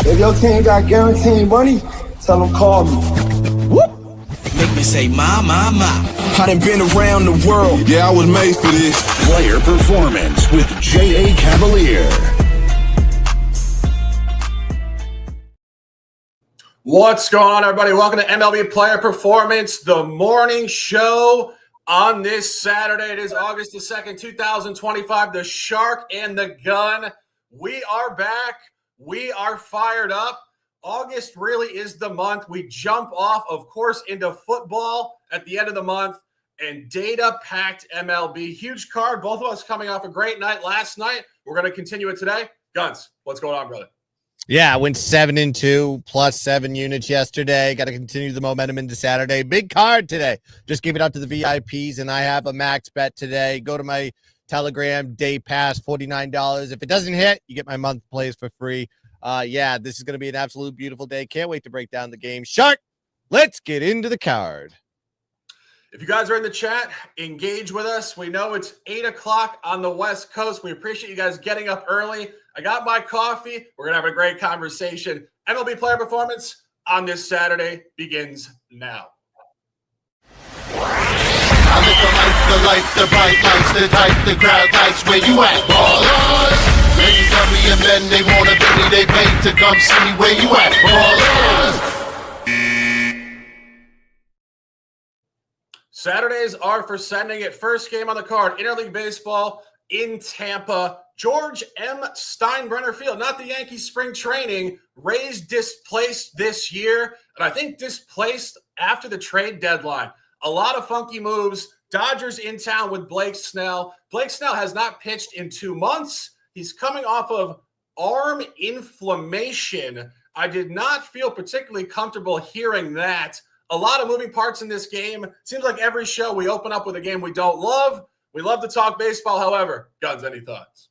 If your team got guaranteed money, tell them call me. Whoop. Make me say, my. I done been around the world. Yeah, I was made for this. Player Performance with J.A. Cavalier. What's going on, everybody? Welcome to MLB Player Performance, the morning show on this Saturday. It is August the 2nd, 2025. The Shark and the Gun. We are back. We are fired up. August really is the month. We jump off, of course, into football at the end of the month and data-packed MLB. Huge card. Both of us coming off a great night last night. We're going to continue it today. Gunz, what's going on, brother? Yeah, I went 7-2 plus 7 units yesterday. Got to continue the momentum into Saturday. Big card today. Just gave it out to the VIPs, and I have a max bet today. Go to my Telegram day pass, $49. If it doesn't hit, you get my month plays for free. Yeah, this is going to be an absolute beautiful day. Can't wait to break down the game. Shark, let's get into the card. If you guys are in the chat, engage with us. We know it's 8 o'clock on the West Coast. We appreciate you guys getting up early. I got my coffee. We're going to have a great conversation. MLB Player Performance on this Saturday begins now. I lit the bright lights, the type, the crowd lights. Where you at, ballers? Ladies love me and men, they wanna be me. They paid to come see me. Where you at, ballers? Saturdays are for sending it. First game on the card, Interleague Baseball in Tampa. George M. Steinbrenner Field, not the Yankees spring training. Rays displaced this year, and I think displaced after the trade deadline. A lot of funky moves. Dodgers in town with Blake Snell. Blake Snell has not pitched in 2 months. He's coming off of arm inflammation. I did not feel particularly comfortable hearing that. A lot of moving parts in this game. Seems like every show we open up with a game we don't love. We love to talk baseball, however. Gunz, any thoughts?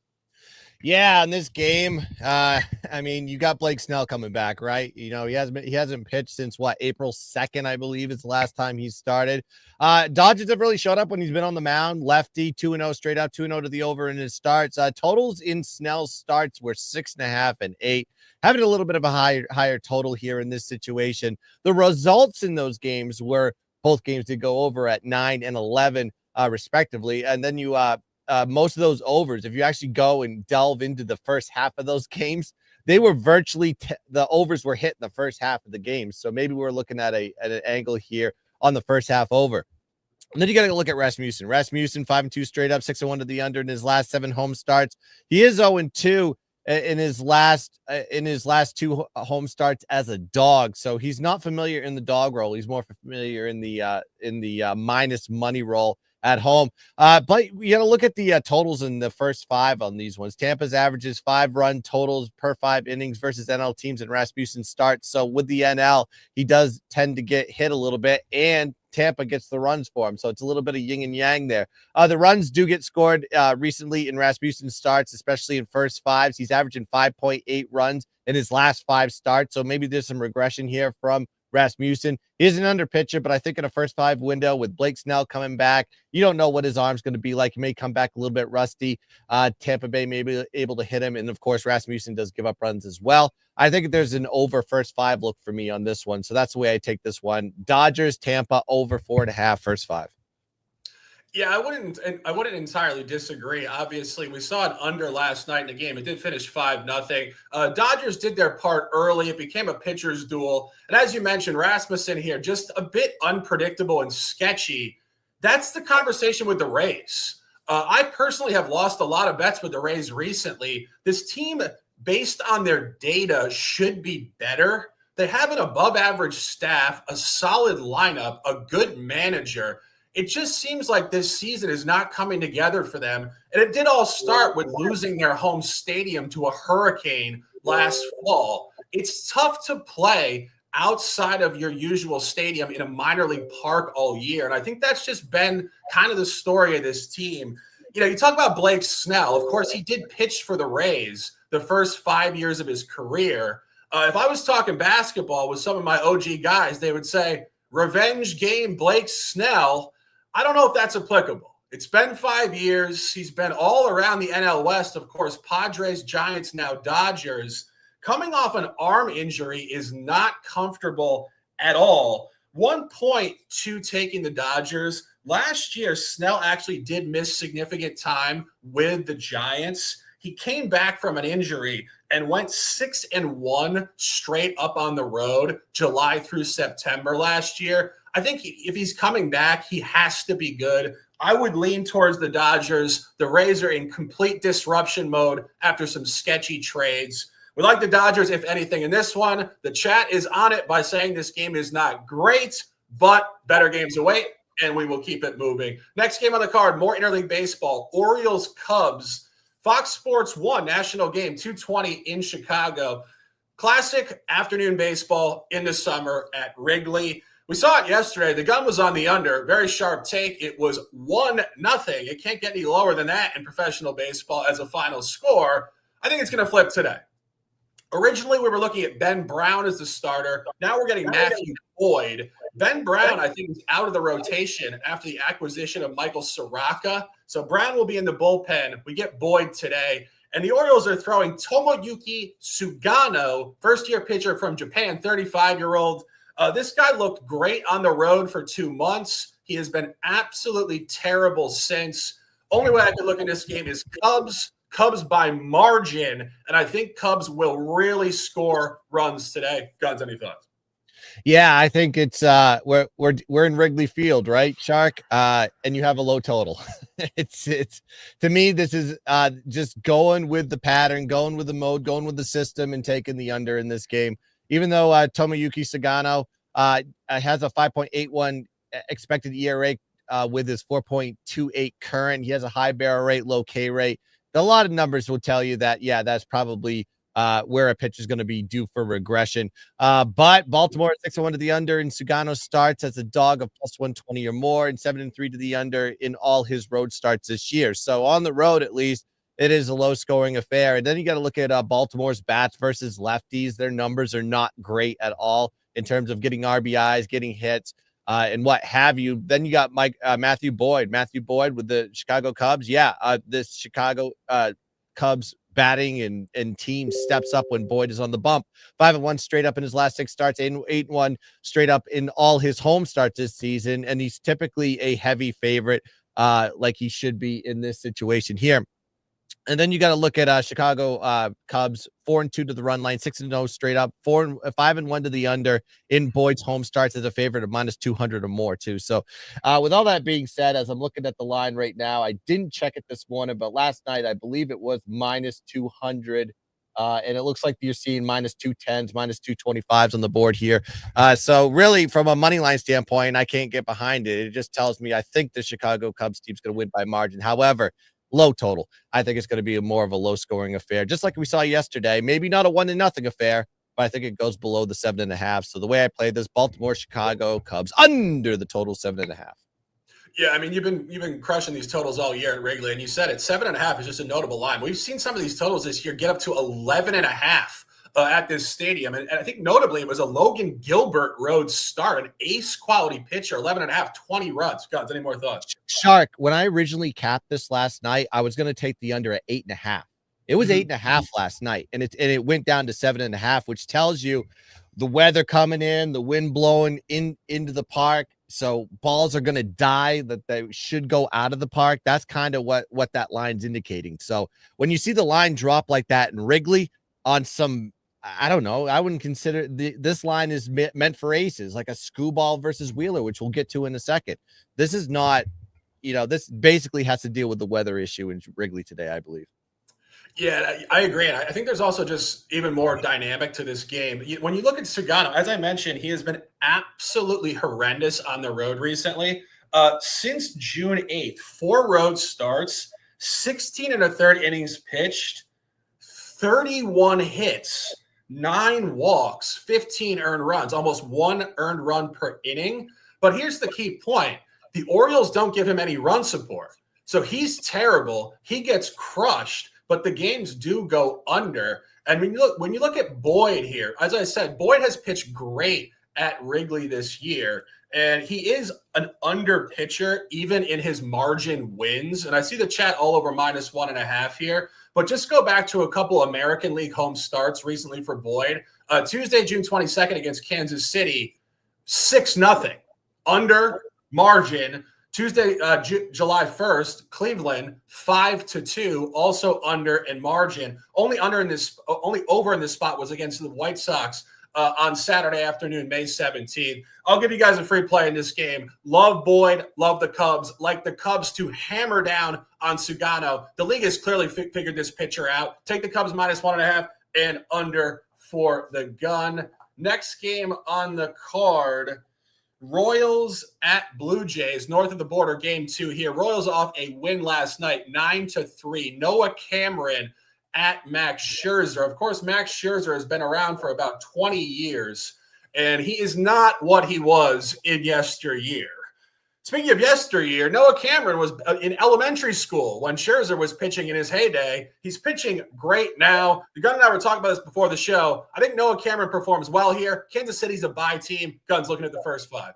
Yeah, in this game, I mean, you got Blake Snell coming back, right? You know, he hasn't pitched since April 2nd, I believe is the last time he started. Dodgers have really showed up when he's been on the mound. Lefty, 2-0 straight up, 2-0 to the over in his starts. Totals in Snell's starts were 6.5 and 8. Having a little bit of a higher total here in this situation. The results in those games were both games did go over at 9 and 11, respectively. And then you most of those overs, if you actually go and delve into the first half of those games, they were virtually the overs were hit in the first half of the game. So maybe we're looking at an angle here on the first half over. And then you got to look at Rasmussen. Rasmussen 5-2 straight up, 6-1 to the under in his last 7 home starts. He is 0-2 in his last 2 home starts as a dog. So he's not familiar in the dog role. He's more familiar in the minus money role at home. But you got to look at the totals in the first 5 on these ones. Tampa's averages 5 run totals per 5 innings versus NL teams and Rasmussen starts. So with the NL, he does tend to get hit a little bit, and Tampa gets the runs for him. So it's a little bit of yin and yang there. The runs do get scored recently in Rasmussen starts, especially in first 5s. He's averaging 5.8 runs in his last 5 starts. So maybe there's some regression here from Rasmussen. He is an under pitcher, but I think in a first 5 window with Blake Snell coming back, you don't know what his arm's going to be like. He may come back a little bit rusty. Tampa Bay may be able to hit him. And of course, Rasmussen does give up runs as well. I think there's an over first 5 look for me on this one. So that's the way I take this one. Dodgers, Tampa over 4.5 first 5. Yeah, I wouldn't entirely disagree. Obviously, we saw an under last night in the game. It did finish 5-0. Dodgers did their part early. It became a pitcher's duel. And as you mentioned, Rasmussen here, just a bit unpredictable and sketchy. That's the conversation with the Rays. I personally have lost a lot of bets with the Rays recently. This team, based on their data, should be better. They have an above-average staff, a solid lineup, a good manager. It just seems like this season is not coming together for them. And it did all start with losing their home stadium to a hurricane last fall. It's tough to play outside of your usual stadium in a minor league park all year. And I think that's just been kind of the story of this team. You know, you talk about Blake Snell. Of course, he did pitch for the Rays the first 5 years of his career. If I was talking basketball with some of my OG guys, they would say, revenge game Blake Snell. I don't know if that's applicable. It's been 5 years. He's been all around the NL West, of course, Padres, Giants, now Dodgers. coming off an arm injury is not comfortable at all. 1 point to taking the Dodgers. Last year, Snell actually did miss significant time with the Giants. He came back from an injury and went 6-1 straight up on the road, July through September last year. I think if he's coming back, he has to be good. I would lean towards the Dodgers. The Rays are in complete disruption mode after some sketchy trades. We like the Dodgers, if anything, in this one. The chat is on it by saying this game is not great, but better games await, and we will keep it moving. Next game on the card, more interleague baseball. Orioles, Cubs. Fox Sports 1 national game, 2:20 in Chicago. Classic afternoon baseball in the summer at Wrigley. We saw it yesterday. The gun was on the under. Very sharp take. It was 1-0. It can't get any lower than that in professional baseball as a final score. I think it's going to flip today. Originally, we were looking at Ben Brown as the starter. Now we're getting Matthew Boyd. Ben Brown, I think, is out of the rotation after the acquisition of Michael Soraka. So Brown will be in the bullpen. We get Boyd today. And the Orioles are throwing Tomoyuki Sugano, first-year pitcher from Japan, 35-year-old. This guy looked great on the road for 2 months. He has been absolutely terrible since. Only way I could look at this game is Cubs by margin, and I think Cubs will really score runs today. Gunz, any thoughts? Yeah, I think it's we're in Wrigley Field, right, Shark? And you have a low total. it's to me, this is just going with the pattern, going with the mode, going with the system, and taking the under in this game. Even though Tomoyuki Sugano has a 5.81 expected ERA with his 4.28 current, he has a high barrel rate, low K rate. A lot of numbers will tell you that, yeah, that's probably where a pitch is going to be due for regression. But Baltimore at 6-1 to the under, and Sugano starts as a dog of +120 or more, and 7-3 to the under in all his road starts this year. So on the road, at least, it is a low-scoring affair. And then you got to look at Baltimore's bats versus lefties. Their numbers are not great at all in terms of getting RBIs, getting hits, and what have you. Then you got Matthew Boyd with the Chicago Cubs. Yeah, this Chicago Cubs batting and team steps up when Boyd is on the bump. 5-1 straight up in his last 6 starts, 8-1 straight up in all his home starts this season. And he's typically a heavy favorite, like he should be in this situation here. And then you got to look at Chicago Cubs, 4-2 to the run line, 6-0 straight up, 5-1 to the under in Boyd's home starts as a favorite of -200 or more too. So with all that being said, as I'm looking at the line right now, I didn't check it this morning, but last night I believe it was -200. And it looks like you're seeing -210s, -225s on the board here. So really, from a money line standpoint, I can't get behind it. It just tells me I think the Chicago Cubs team's going to win by margin. However, low total. I think it's going to be more of a low scoring affair, just like we saw yesterday. Maybe not a 1-0 affair, but I think it goes below the 7.5. So the way I play this, Baltimore, Chicago Cubs under the total 7.5. Yeah, I mean, you've been crushing these totals all year at Wrigley, and you said it. 7.5 is just a notable line. We've seen some of these totals this year get up to 11.5 at this stadium, and I think notably it was a Logan Gilbert road start, an ace quality pitcher, 11.5, 20 runs. Gunz, any more thoughts? Shark, when I originally capped this last night, I was going to take the under at 8.5. It was 8.5 last night, and it went down to 7.5, which tells you the weather coming in, the wind blowing into the park. So balls are going to die, that they should go out of the park. That's kind of what that line's indicating. So when you see the line drop like that in Wrigley on some, I don't know, I wouldn't consider this line is meant for aces, like a Skubal versus Wheeler, which we'll get to in a second. This is not, this basically has to deal with the weather issue in Wrigley today, I believe. Yeah, I agree. And I think there's also just even more dynamic to this game. When you look at Sugano, as I mentioned, he has been absolutely horrendous on the road recently. Since June 8th, 4 road starts, 16 1/3 innings pitched, 31 hits, 9 walks, 15 earned runs, almost 1 earned run per inning. But here's the key point. The Orioles don't give him any run support. So he's terrible. He gets crushed. But the games do go under. And when you look at Boyd here, as I said, Boyd has pitched great at Wrigley this year. And he is an under pitcher, even in his margin wins. And I see the chat all over -1.5 here. but just go back to a couple American League home starts recently for Boyd. Tuesday, June 22nd against Kansas City, 6-0 under margin. Tuesday, July 1st, Cleveland 5-2, also under in margin. Only over in this spot was against the White Sox on Saturday afternoon, May 17th. I'll give you guys a free play in this game. Love Boyd, love the Cubs. Like the Cubs to hammer down on Sugano. The league has clearly figured this pitcher out. Take the Cubs -1.5 and under for the gun. Next game on the card, Royals at Blue Jays, north of the border, game 2 here. Royals off a win last night, 9-3. Noah Cameron at Max Scherzer. Of course, Max Scherzer has been around for about 20 years, and he is not what he was in yesteryear. Speaking of yesteryear, Noah Cameron was in elementary school when Scherzer was pitching in his heyday. He's pitching great now. The Gun and I were talking about this before the show. I think Noah Cameron performs well here. Kansas City's a bye team. Gun's looking at the first 5.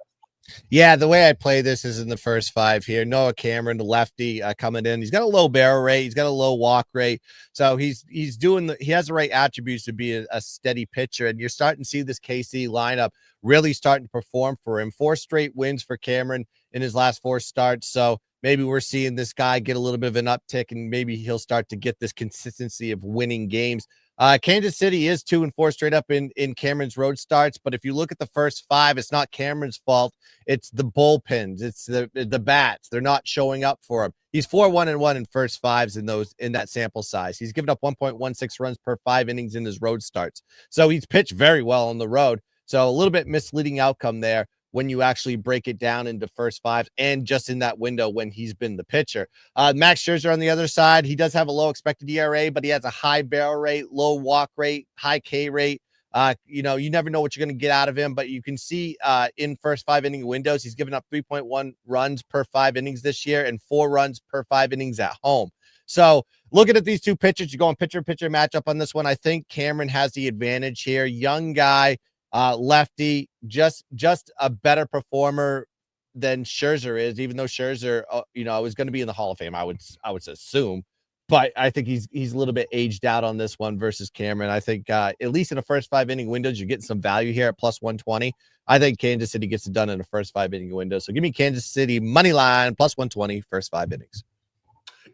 Yeah, the way I play this is in the first 5 here. Noah Cameron, the lefty, coming in. He's got a low barrel rate. He's got a low walk rate. So he has the right attributes to be a steady pitcher. And you're starting to see this KC lineup really starting to perform for him. 4 straight wins for Cameron in his last 4 starts. So maybe we're seeing this guy get a little bit of an uptick, and maybe he'll start to get this consistency of winning games. Kansas City is 2-4 straight up in Cameron's road starts. But if you look at the first 5, it's not Cameron's fault. It's the bullpens. It's the bats. They're not showing up for him. He's 4-1-1 in first 5s in that sample size. He's given up 1.16 runs per 5 innings in his road starts. So he's pitched very well on the road. So a little bit misleading outcome there when you actually break it down into first 5s and just in that window when he's been the pitcher. Max Scherzer on the other side, he does have a low expected ERA, but he has a high barrel rate, low walk rate, high K rate. You never know what you're going to get out of him, but you can see in first 5 inning windows, he's given up 3.1 runs per 5 innings this year and 4 runs per 5 innings at home. So looking at these two pitchers, you're going pitcher matchup on this one. I think Cameron has the advantage here. Young guy, lefty, just a better performer than Scherzer is, even though Scherzer, is going to be in the Hall of Fame, I would assume. But I think he's a little bit aged out on this one versus Cameron. I think at least in the first 5 inning windows, you're getting some value here at +120. I think Kansas City gets it done in the first 5 inning window. So give me Kansas City money line +120 first 5 innings.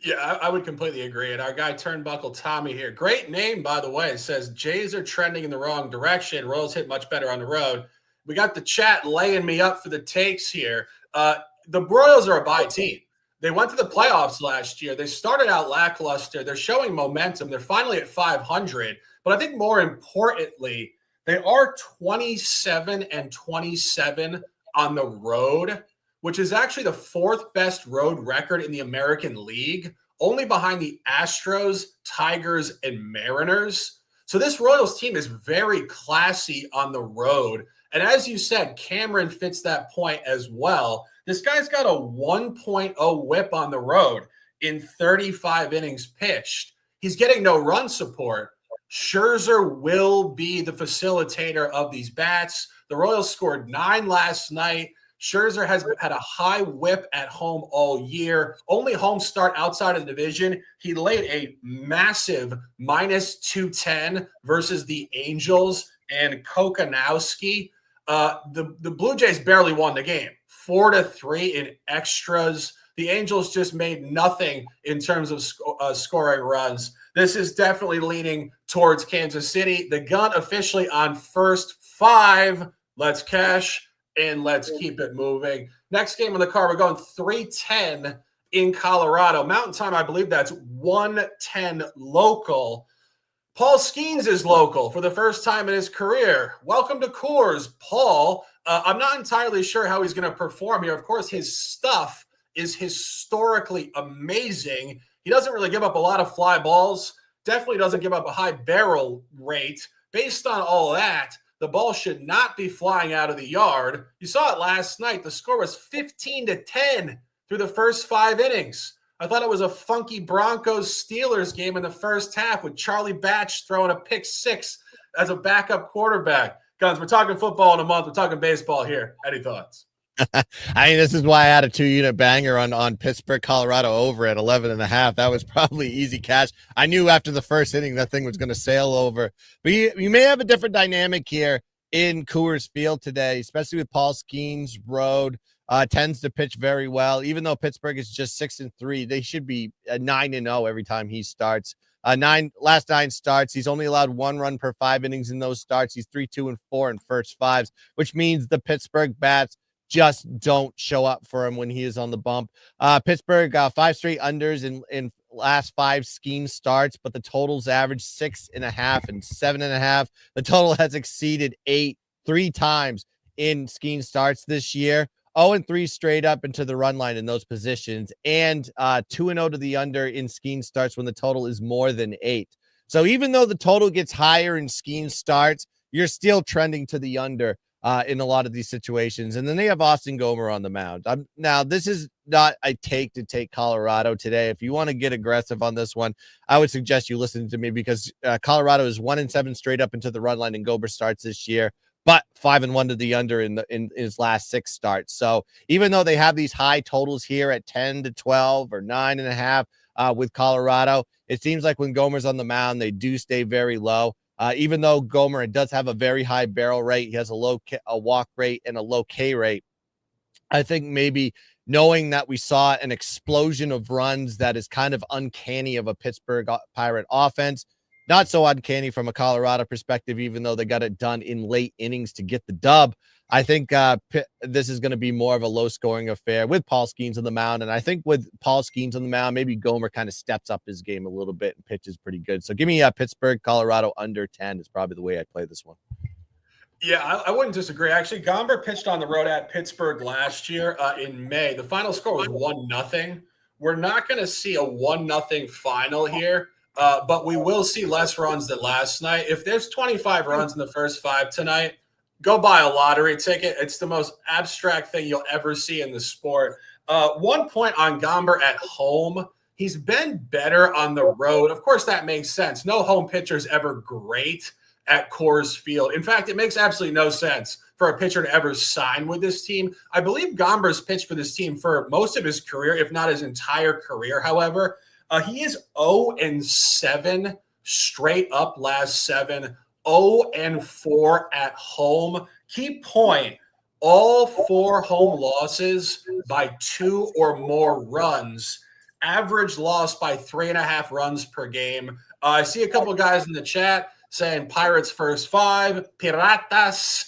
Yeah, I would completely agree. And our guy Turnbuckle Tommy here, great name, by the way, says Jays are trending in the wrong direction. Royals hit much better on the road. We got the chat laying me up for the takes here. The Royals are a bye team. They went to the playoffs last year. They started out lackluster. They're showing momentum. They're finally at 500. But I think more importantly, they are 27-27 on the road, which is actually the 4th best road record in the American League, only behind the Astros, Tigers, and Mariners. So this Royals team is very classy on the road. And as you said, Cameron fits that point as well. This guy's got a 1.0 whip on the road in 35 innings pitched. He's getting no run support. Scherzer will be the facilitator of these bats. The Royals scored 9 last night. Scherzer has had a high whip at home all year. Only home start outside of the division. He laid a massive -210 versus the Angels and Kokonowski. The Blue Jays barely won the game, 4-3 in extras. The Angels just made nothing in terms of scoring runs. This is definitely leaning towards Kansas City. The Gun officially on first 5. Let's cash. And let's keep it moving. Next game on the card, we're going 3:10 in Colorado. Mountain time, I believe that's 1:10 local. Paul Skeens is local for the first time in his career. Welcome to Coors, Paul. I'm not entirely sure how he's going to perform here. Of course, his stuff is historically amazing. He doesn't really give up a lot of fly balls. Definitely doesn't give up a high barrel rate. Based on all that, the ball should not be flying out of the yard. You saw it last night. The score was 15-10 through the first 5 innings. I thought it was a funky Broncos-Steelers game in the first half with Charlie Batch throwing a pick 6 as a backup quarterback. Guns, we're talking football in a month. We're talking baseball here. Any thoughts? I mean, this is why I had a 2-unit banger on Pittsburgh, Colorado over at 11.5. That was probably easy cash. I knew after the first inning that thing was going to sail over. But you may have a different dynamic here in Coors Field today, especially with Paul Skeens road. Tends to pitch very well. Even though Pittsburgh is just 6-3, they should be 9-0 every time he starts. Last 9 starts, he's only allowed 1 run per 5 innings in those starts. He's 3-2-4 in first 5s, which means the Pittsburgh bats just don't show up for him when he is on the bump. Pittsburgh 5 straight unders in last 5 scheme starts, but the totals average 6.5 and 7.5. The total has exceeded 8 3 times in scheme starts this year. 0-3 straight up into the run line in those positions, and 2-0 to the under in scheme starts when the total is more than 8. So even though the total gets higher in scheme starts, you're still trending to the under in a lot of these situations. And then they have Austin Gomer on the mound. Now, this is not a take Colorado today. If you want to get aggressive on this one, I would suggest you listen to me, because Colorado is 1-7 straight up into the run line in Gomer starts this year, but 5-1 to the under in his last 6 starts. So even though they have these high totals here at 10-12 or 9.5 with Colorado, it seems like when Gomer's on the mound, they do stay very low. Even though Gomer does have a very high barrel rate, he has a low walk rate and a low K rate. I think maybe knowing that we saw an explosion of runs that is kind of uncanny of a Pittsburgh Pirate offense, not so uncanny from a Colorado perspective, even though they got it done in late innings to get the dub. I think this is going to be more of a low-scoring affair with Paul Skeens on the mound. And I think with Paul Skeens on the mound, maybe Gomer kind of steps up his game a little bit and pitches pretty good. So give me Pittsburgh, Colorado under 10 is probably the way I play this one. Yeah, I wouldn't disagree. Actually, Gomber pitched on the road at Pittsburgh last year in May. The final score was 1-0. We're not going to see a 1-0 final here. But we will see less runs than last night. If there's 25 runs in the first 5 tonight, go buy a lottery ticket. It's the most abstract thing you'll ever see in the sport. 1 point on Gomber at home. He's been better on the road. Of course, that makes sense. No home pitcher is ever great at Coors Field. In fact, it makes absolutely no sense for a pitcher to ever sign with this team. I believe Gomber's pitched for this team for most of his career, if not his entire career, however. He is 0-7 straight up last 7, 0-4 at home. Key point, all 4 home losses by 2 or more runs. Average loss by 3.5 runs per game. I see a couple of guys in the chat saying Pirates first 5, Piratas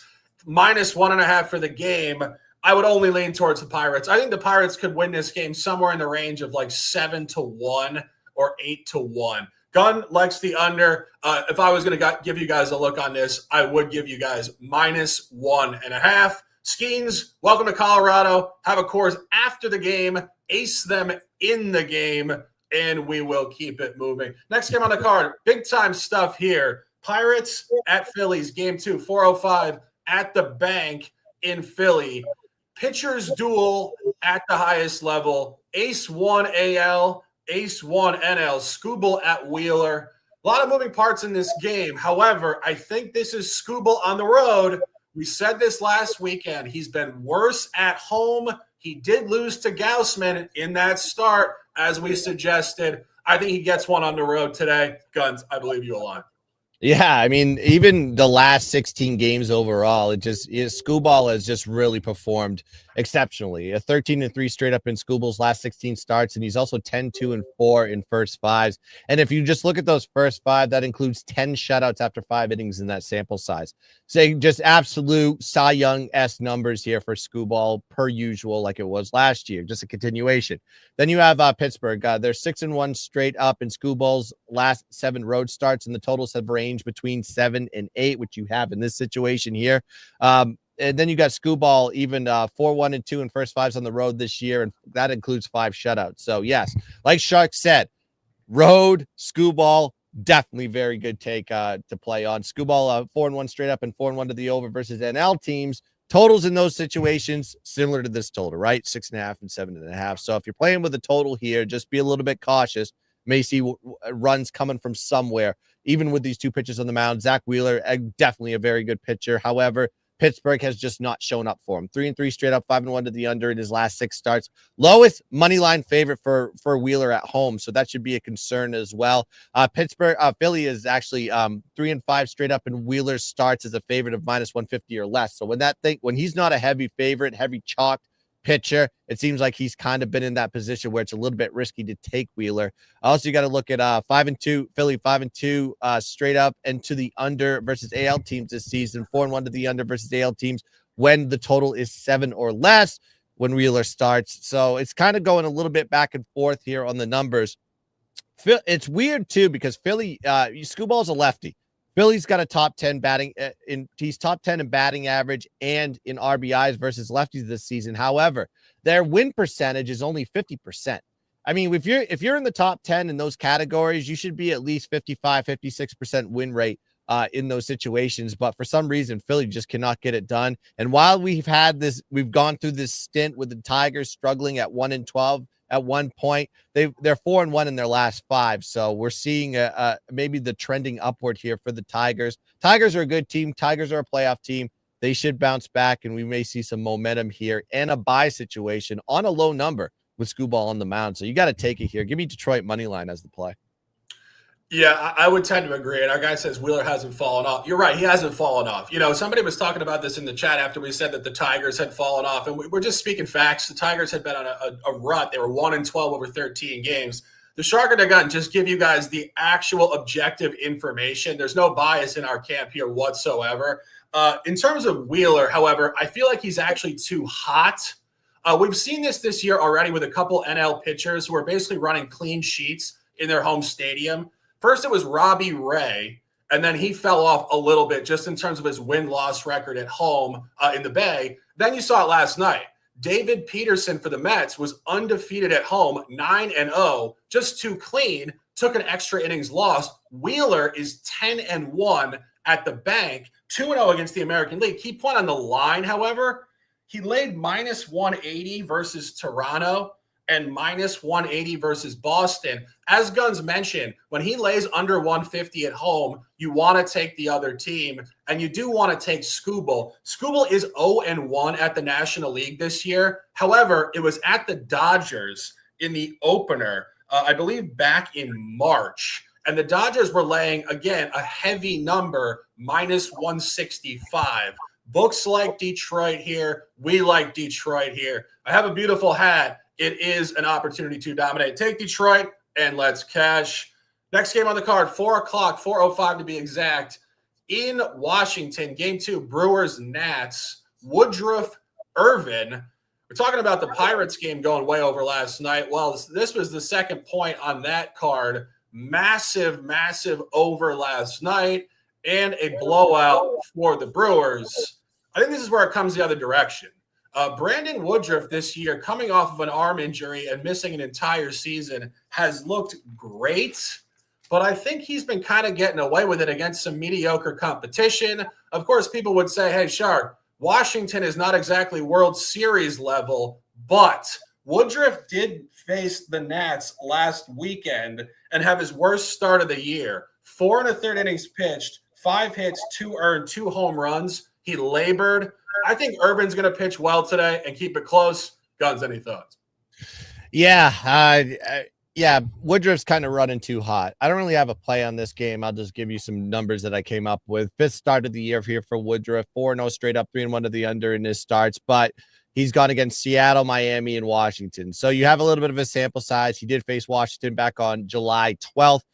-1.5 for the game. I would only lean towards the Pirates. I think the Pirates could win this game somewhere in the range of like 7-1 or 8-1. Gun likes the under. If I was going to give you guys a look on this, I would give you guys -1.5. Skeens, welcome to Colorado. Have a course after the game. Ace them in the game, and we will keep it moving. Next game on the card, big-time stuff here. Pirates at Phillies, game 2, 4:05 at the bank in Philly. Pitchers duel at the highest level. Ace 1 AL, Ace 1 NL. Skubal at Wheeler. A lot of moving parts in this game. However, I think this is Skubal on the road. We said this last weekend. He's been worse at home. He did lose to Gaussman in that start, as we suggested. I think he gets one on the road today. Guns, I believe you a lot. Yeah, I mean, even the last 16 games overall, Skubal has just really performed exceptionally. A 13-3 straight up in Skubal's last 16 starts, and he's also 10-2-4 in first 5s. And if you just look at those first 5, that includes 10 shutouts after 5 innings in that sample size. So just absolute Cy Young-esque numbers here for Skubal, per usual, like it was last year, just a continuation. Then you have Pittsburgh. They're 6-1 straight up in Skubal's last 7 road starts, and the totals have ranged between 7 and 8, which you have in this situation here. And then you got Skubal even 4-1-2 in first 5s on the road this year, and that includes 5 shutouts. So yes, like Shark said, road Skubal, definitely very good take to play on. Skubal 4-1 straight up and 4-1 to the over versus NL teams. Totals in those situations similar to this total, right? 6.5 and 7.5. So if you're playing with a total here, just be a little bit cautious. May see runs coming from somewhere, even with these 2 pitchers on the mound. Zach Wheeler, definitely a very good pitcher. However, Pittsburgh has just not shown up for him. 3-3 straight up, 5-1 to the under in his last 6 starts. Lowest money line favorite for Wheeler at home, so that should be a concern as well. Philly is actually 3-5 straight up in Wheeler's starts as a favorite of -150 or less. So when he's not a heavy favorite, heavy chalk pitcher, it seems like he's kind of been in that position where it's a little bit risky to take Wheeler. Also, you got to look at 5-2 Philly, 5-2 straight up and to the under versus AL teams this season, 4-1 to the under versus AL teams when the total is 7 or less when Wheeler starts. So it's kind of going a little bit back and forth here on the numbers. It's weird too because Philly, Screwball's a lefty. Philly's got a top 10 batting he's top 10 in batting average and in RBIs versus lefties this season. However, their win percentage is only 50%. I mean, if you're in the top 10 in those categories, you should be at least 55, 56% win rate in those situations. But for some reason, Philly just cannot get it done. And while we've gone through this stint with the Tigers struggling at 1-12, at one point, they're 4-1 in their last 5. So we're seeing maybe the trending upward here for the Tigers. Tigers are a good team. Tigers are a playoff team. They should bounce back, and we may see some momentum here and a buy situation on a low number with Screwball on the mound. So you got to take it here. Give me Detroit money line as the play. Yeah, I would tend to agree. And our guy says Wheeler hasn't fallen off. You're right. He hasn't fallen off. You know, somebody was talking about this in the chat after we said that the Tigers had fallen off. And we're just speaking facts. The Tigers had been on a rut. They were 1-12 over 13 games. The Shark and the Gun just give you guys the actual objective information. There's no bias in our camp here whatsoever. In terms of Wheeler, however, I feel like he's actually too hot. We've seen this year already with a couple NL pitchers who are basically running clean sheets in their home stadium. First, it was Robbie Ray, and then he fell off a little bit just in terms of his win-loss record at home in the Bay. Then you saw it last night. David Peterson for the Mets was undefeated at home, 9-0, just too clean, took an extra innings loss. Wheeler is 10-1 at the bank, 2-0 against the American League. Key point on the line, however, he laid -180 versus Toronto and -180 versus Boston. As Gunz mentioned, when he lays under 150 at home, you want to take the other team, and you do want to take Scooble. Scooble is 0-1 at the National League this year. However, it was at the Dodgers in the opener, I believe back in March. And the Dodgers were laying, again, a heavy number, -165. Books like Detroit here. We like Detroit here. I have a beautiful hat. It is an opportunity to dominate. Take Detroit and let's cash. Next game on the card, 4 o'clock, 4:05 to be exact, in Washington. Game 2, Brewers, Nats, Woodruff, Irvin. We're talking about the Pirates game going way over last night. Well, this was the second point on that card. Massive, massive over last night and a blowout for the Brewers. I think this is where it comes the other direction. Brandon Woodruff this year, coming off of an arm injury and missing an entire season, has looked great, but I think he's been kind of getting away with it against some mediocre competition. Of course, people would say, hey, Shark, Washington is not exactly World Series level, but Woodruff did face the Nats last weekend and have his worst start of the year. 4 1/3 innings pitched, 5 hits, 2 earned, 2 home runs. He labored. I think Irvin's going to pitch well today and keep it close. Gunz, any thoughts? Yeah, Woodruff's kind of running too hot. I don't really have a play on this game. I'll just give you some numbers that I came up with. 5th start of the year here for Woodruff, 4-0 straight up, 3-1 to the under in his starts, but he's gone against Seattle, Miami, and Washington. So you have a little bit of a sample size. He did face Washington back on July 12th.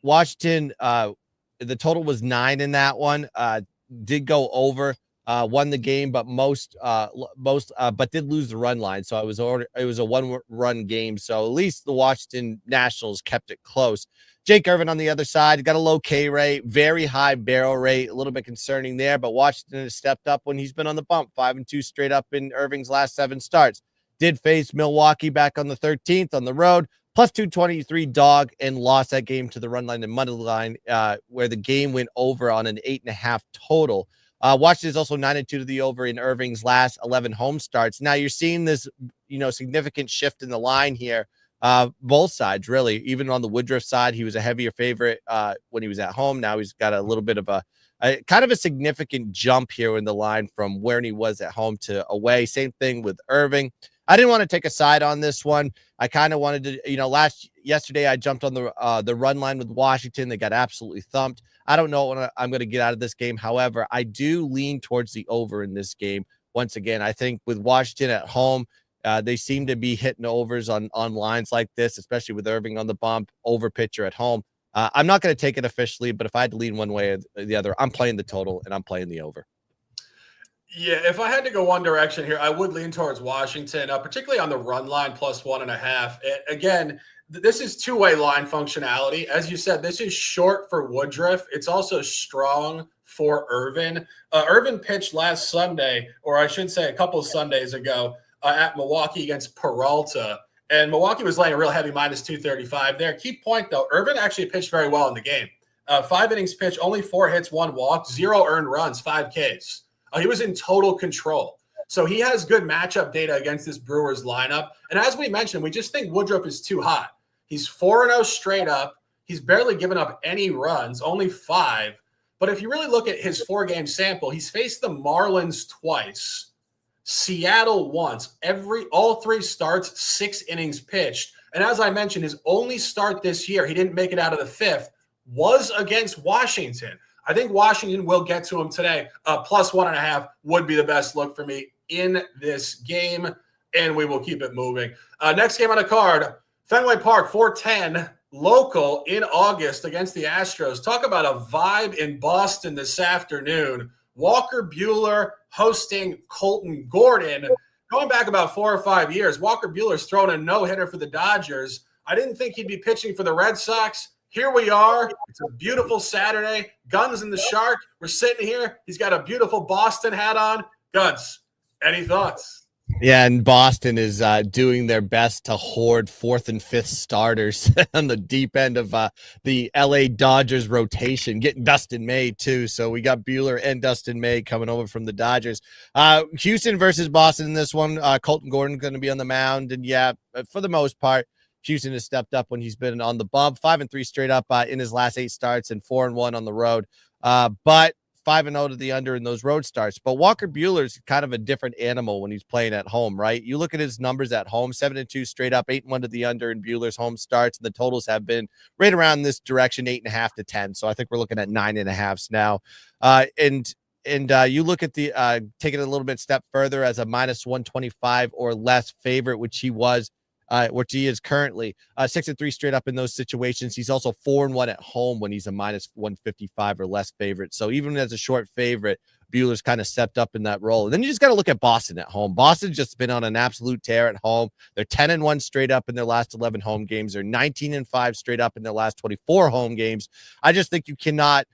Washington, the total was 9 in that one. Did go over. Won the game, but but did lose the run line. So it was a 1-run game. So at least the Washington Nationals kept it close. Jake Irvin on the other side got a low K rate, very high barrel rate, a little bit concerning there. But Washington has stepped up when he's been on the bump. 5-2 straight up in Irving's last 7 starts. Did face Milwaukee back on the 13th on the road, plus 223 dog, and lost that game to the run line and money line, where the game went over on an 8.5 total. Washington is also 9-2 to the over in Irving's last 11 home starts. Now you're seeing this, significant shift in the line here. Both sides, really. Even on the Woodruff side, he was a heavier favorite when he was at home. Now he's got a little bit of kind of a significant jump here in the line from where he was at home to away. Same thing with Irving. I didn't want to take a side on this one. I kind of wanted to, yesterday I jumped on the run line with Washington. They got absolutely thumped. I don't know what I'm going to get out of this game. However, I do lean towards the over in this game. Once again, I think with Washington at home, they seem to be hitting overs on lines like this, especially with Irving on the bump, over pitcher at home. I'm not going to take it officially, but if I had to lean one way or the other, I'm playing the total and I'm playing the over. Yeah, if I had to go one direction here, I would lean towards Washington, particularly on the run line plus 1.5. Again, this is two-way line functionality. As you said, this is short for Woodruff. It's also strong for Irvin. Irvin pitched last Sunday, or I should say a couple of Sundays ago, at Milwaukee against Peralta. And Milwaukee was laying a real heavy minus 235 there. Key point, though, Irvin actually pitched very well in the game. 5 innings pitched, only 4 hits, 1 walk, 0 earned runs, 5 Ks. He was in total control. So he has good matchup data against this Brewers lineup. And as we mentioned, we just think Woodruff is too hot. He's 4-0 straight up. He's barely given up any runs, only 5. But if you really look at his 4-game sample, he's faced the Marlins twice, Seattle once. All 3 starts, 6 innings pitched. And as I mentioned, his only start this year, he didn't make it out of the 5th, was against Washington. I think Washington will get to him today. Plus 1.5 would be the best look for me in this game, and we will keep it moving. Next game on the card, Fenway Park, 4:10, local in August against the Astros. Talk about a vibe in Boston this afternoon. Walker Buehler hosting Colton Gordon. Going back about 4 or 5 years, Walker Buehler's thrown a no-hitter for the Dodgers. I didn't think he'd be pitching for the Red Sox. Here we are. It's a beautiful Saturday. Gunz and the Shark. We're sitting here. He's got a beautiful Boston hat on. Gunz, any thoughts? Yeah, and Boston is doing their best to hoard 4th and 5th starters on the deep end of the LA Dodgers rotation, getting Dustin May too. So we got Buehler and Dustin May coming over from the Dodgers. Houston versus Boston in this one. Colton Gordon going to be on the mound, and yeah, for the most part, Houston has stepped up when he's been on the bump. 5-3 straight up in his last 8 starts and 4-1 on the road. But 5-0 to the under in those road starts. But Walker Buehler's kind of a different animal when he's playing at home, right? You look at his numbers at home, 7-2 straight up, 8-1 to the under in Buehler's home starts. And the totals have been right around this direction, 8.5 to 10. So I think we're looking at 9.5s now. And you look at the taking it a little bit step further as a minus 125 or less favorite, which he is currently 6-3 straight up in those situations. He's also 4-1 at home when he's a minus 155 or less favorite. So even as a short favorite, Buehler's kind of stepped up in that role. And then you just got to look at Boston at home. Boston's just been on an absolute tear at home. They're 10-1 straight up in their last 11 home games. They're 19-5 straight up in their last 24 home games. I just think you cannot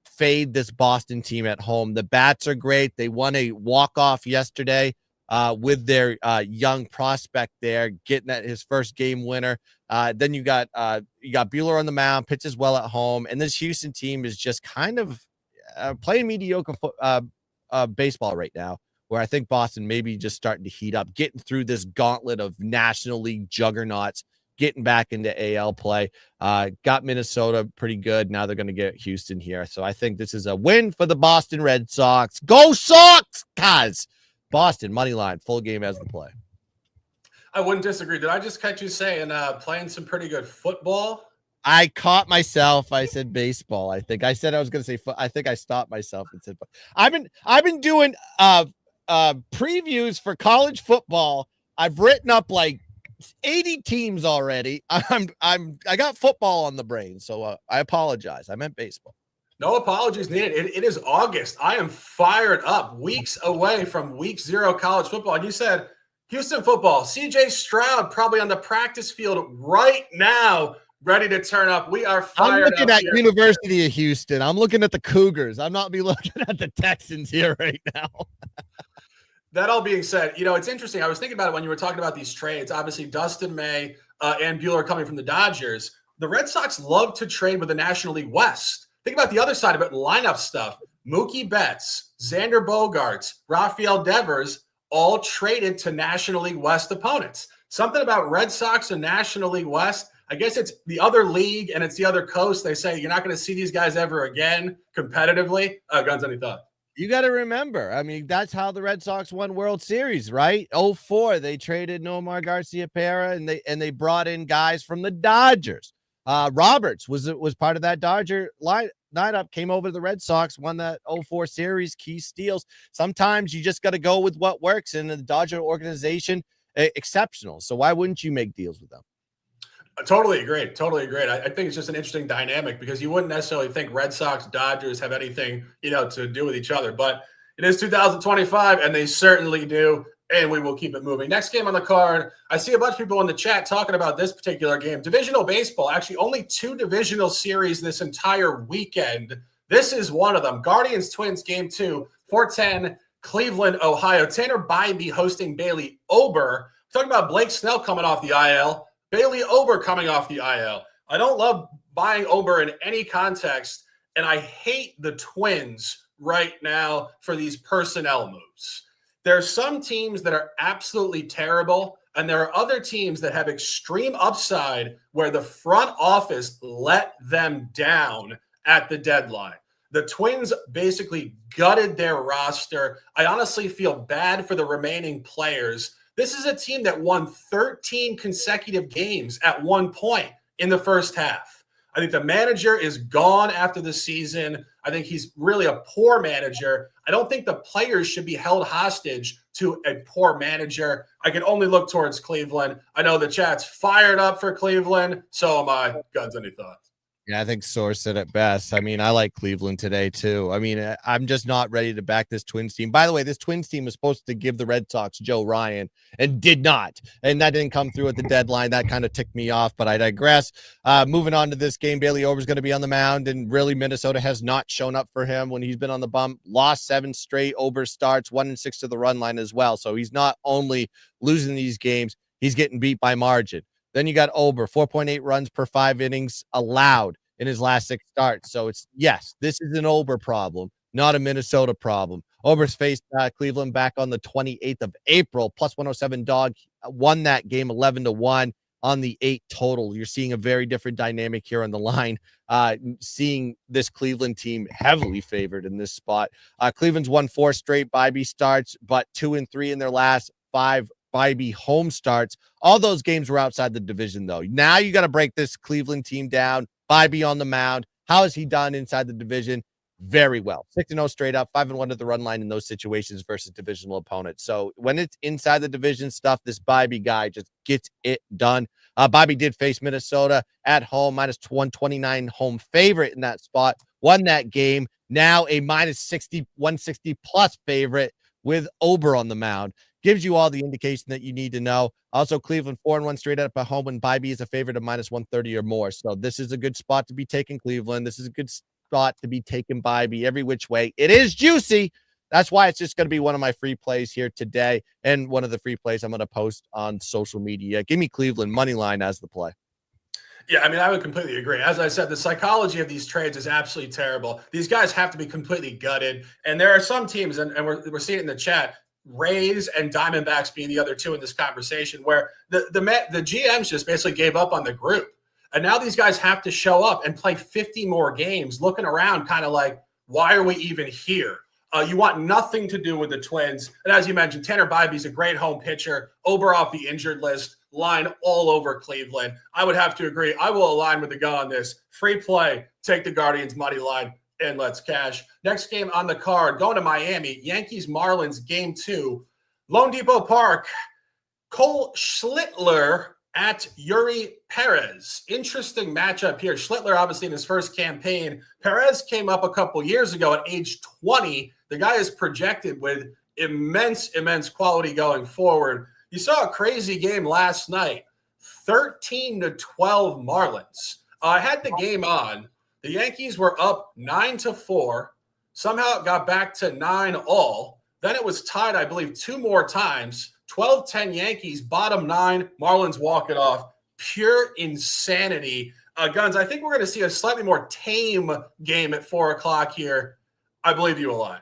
fade this Boston team at home. The bats are great. They won a walk-off yesterday with their young prospect there, getting at his first game winner. Then you got Buehler on the mound, pitches well at home, and this Houston team is just kind of playing mediocre baseball right now, where I think Boston may be just starting to heat up, getting through this gauntlet of National League juggernauts, getting back into AL play. Got Minnesota pretty good. Now they're going to get Houston here. So I think this is a win for the Boston Red Sox. Go Sox, guys! Boston, money line, full game as the play. I wouldn't disagree. Did I just catch you saying playing some pretty good football? I caught myself. I said baseball. I think I said I was going to say I think I stopped myself and said I've been doing previews for college football. I've written up like 80 teams already. I got football on the brain, so I apologize. I meant baseball. No apologies needed. It is August. I am fired up. Weeks away from week 0 college football. And you said Houston football. CJ Stroud probably on the practice field right now, ready to turn up. We are fired up. I'm looking at here. University of Houston. I'm looking at the Cougars. I'm not be looking at the Texans here right now. That all being said, it's interesting. I was thinking about it when you were talking about these trades. Obviously, Dustin May and Buehler coming from the Dodgers. The Red Sox love to trade with the National League West. Think about the other side of it, lineup stuff. Mookie Betts, Xander Bogaerts, Rafael Devers, all traded to National League West opponents. Something about Red Sox and National League West, I guess it's the other league and it's the other coast. They say you're not going to see these guys ever again competitively. Gunz, any thought? You got to remember, I mean, that's how the Red Sox won World Series, right? 04, they traded Nomar Garciaparra and they brought in guys from the Dodgers. Roberts was part of that Dodger lineup, came over to the Red Sox, won that 04 series, key steals. Sometimes you just got to go with what works, and the Dodger organization, exceptional. So why wouldn't you make deals with them? I totally agree. I think it's just an interesting dynamic because you wouldn't necessarily think Red Sox, Dodgers have anything, to do with each other. But it is 2025, and they certainly do, and we will keep it moving. Next game on the card, I see a bunch of people in the chat talking about this particular game. Divisional baseball, actually only 2 divisional series this entire weekend. This is one of them. Guardians-Twins game 2, 4:10, Cleveland, Ohio. Tanner Bybee hosting Bailey Ober. Talking about Blake Snell coming off the IL. Bailey Ober coming off the IL. I don't love buying Ober in any context, and I hate the Twins right now for these personnel moves. There are some teams that are absolutely terrible, and there are other teams that have extreme upside where the front office let them down at the deadline. The Twins basically gutted their roster. I honestly feel bad for the remaining players. This is a team that won 13 consecutive games at one point in the first half. I think the manager is gone after the season. I think he's really a poor manager. I don't think the players should be held hostage to a poor manager. I can only look towards Cleveland. I know the chat's fired up for Cleveland. So am I. Gunz, any thoughts? Yeah, I think Source said it best. I mean, I like Cleveland today, too. I mean, I'm just not ready to back this Twins team. By the way, this Twins team was supposed to give the Red Sox Joe Ryan and did not. And that didn't come through at the deadline. That kind of ticked me off, but I digress. Moving on to this game, Bailey Ober's going to be on the mound, and really Minnesota has not shown up for him when he's been on the bump. Lost 7 straight. Ober starts 1-6 to the run line as well. So he's not only losing these games, he's getting beat by margin. Then you got Ober, 4.8 runs per 5 innings allowed in his last 6 starts. So yes, this is an Ober problem, not a Minnesota problem. Ober's faced Cleveland back on the 28th of April, plus 107 dog, won that game 11-1 on the 8 total. You're seeing a very different dynamic here on the line, seeing this Cleveland team heavily favored in this spot. Cleveland's won 4 straight Bybee starts, but 2 and 3 in their last 5 Bybee home starts. All those games were outside the division, though. Now you got to break this Cleveland team down. Bybee on the mound. How has he done inside the division? Very well. 6-0 straight up, 5-1 at the run line in those situations versus divisional opponents. So when it's inside the division stuff, this Bybee guy just gets it done. Bybee did face Minnesota at home, minus 129 home favorite in that spot. Won that game. Now a minus 160 plus favorite with Ober on the mound. Gives you all the indication that you need to know. Also, Cleveland 4-1 straight up at home when Bybee is a favorite of minus 130 or more. So this is a good spot to be taking Cleveland. This is a good spot to be taking Bybee every which way. It is juicy. That's why it's just going to be one of my free plays here today, and one of the free plays I'm going to post on social media. Give me Cleveland money line as the play. Yeah, I mean, I would completely agree. As I said, the psychology of these trades is absolutely terrible. These guys have to be completely gutted. And there are some teams, and we're seeing it in the chat, Rays and Diamondbacks being the other two in this conversation, where the GMs just basically gave up on the group. And now these guys have to show up and play 50 more games, looking around kind of like, why are we even here? You want nothing to do with the Twins. And as you mentioned, Tanner Bybee's a great home pitcher. Ober off the injured list, line all over Cleveland. I would have to agree. I will align with the gun on this. Free play, take the Guardians money line, and let's cash. Next game on the card, going to Miami, Yankees-Marlins game 2, Lone Depot Park, Cole Schlittler at Yuri Perez. Interesting matchup here. Schlittler, obviously, in his first campaign. Perez came up a couple years ago at age 20. The guy is projected with immense quality going forward. You saw a crazy game last night, 13-12 Marlins. I had the game on. The Yankees were up 9-4. Somehow it got back to 9-all. Then it was tied, I believe, 2 more times. 12-10 Yankees, bottom 9. Marlins walk it off. Pure insanity. Gunz, I think we're going to see a slightly more tame game at 4 o'clock here. I believe you align.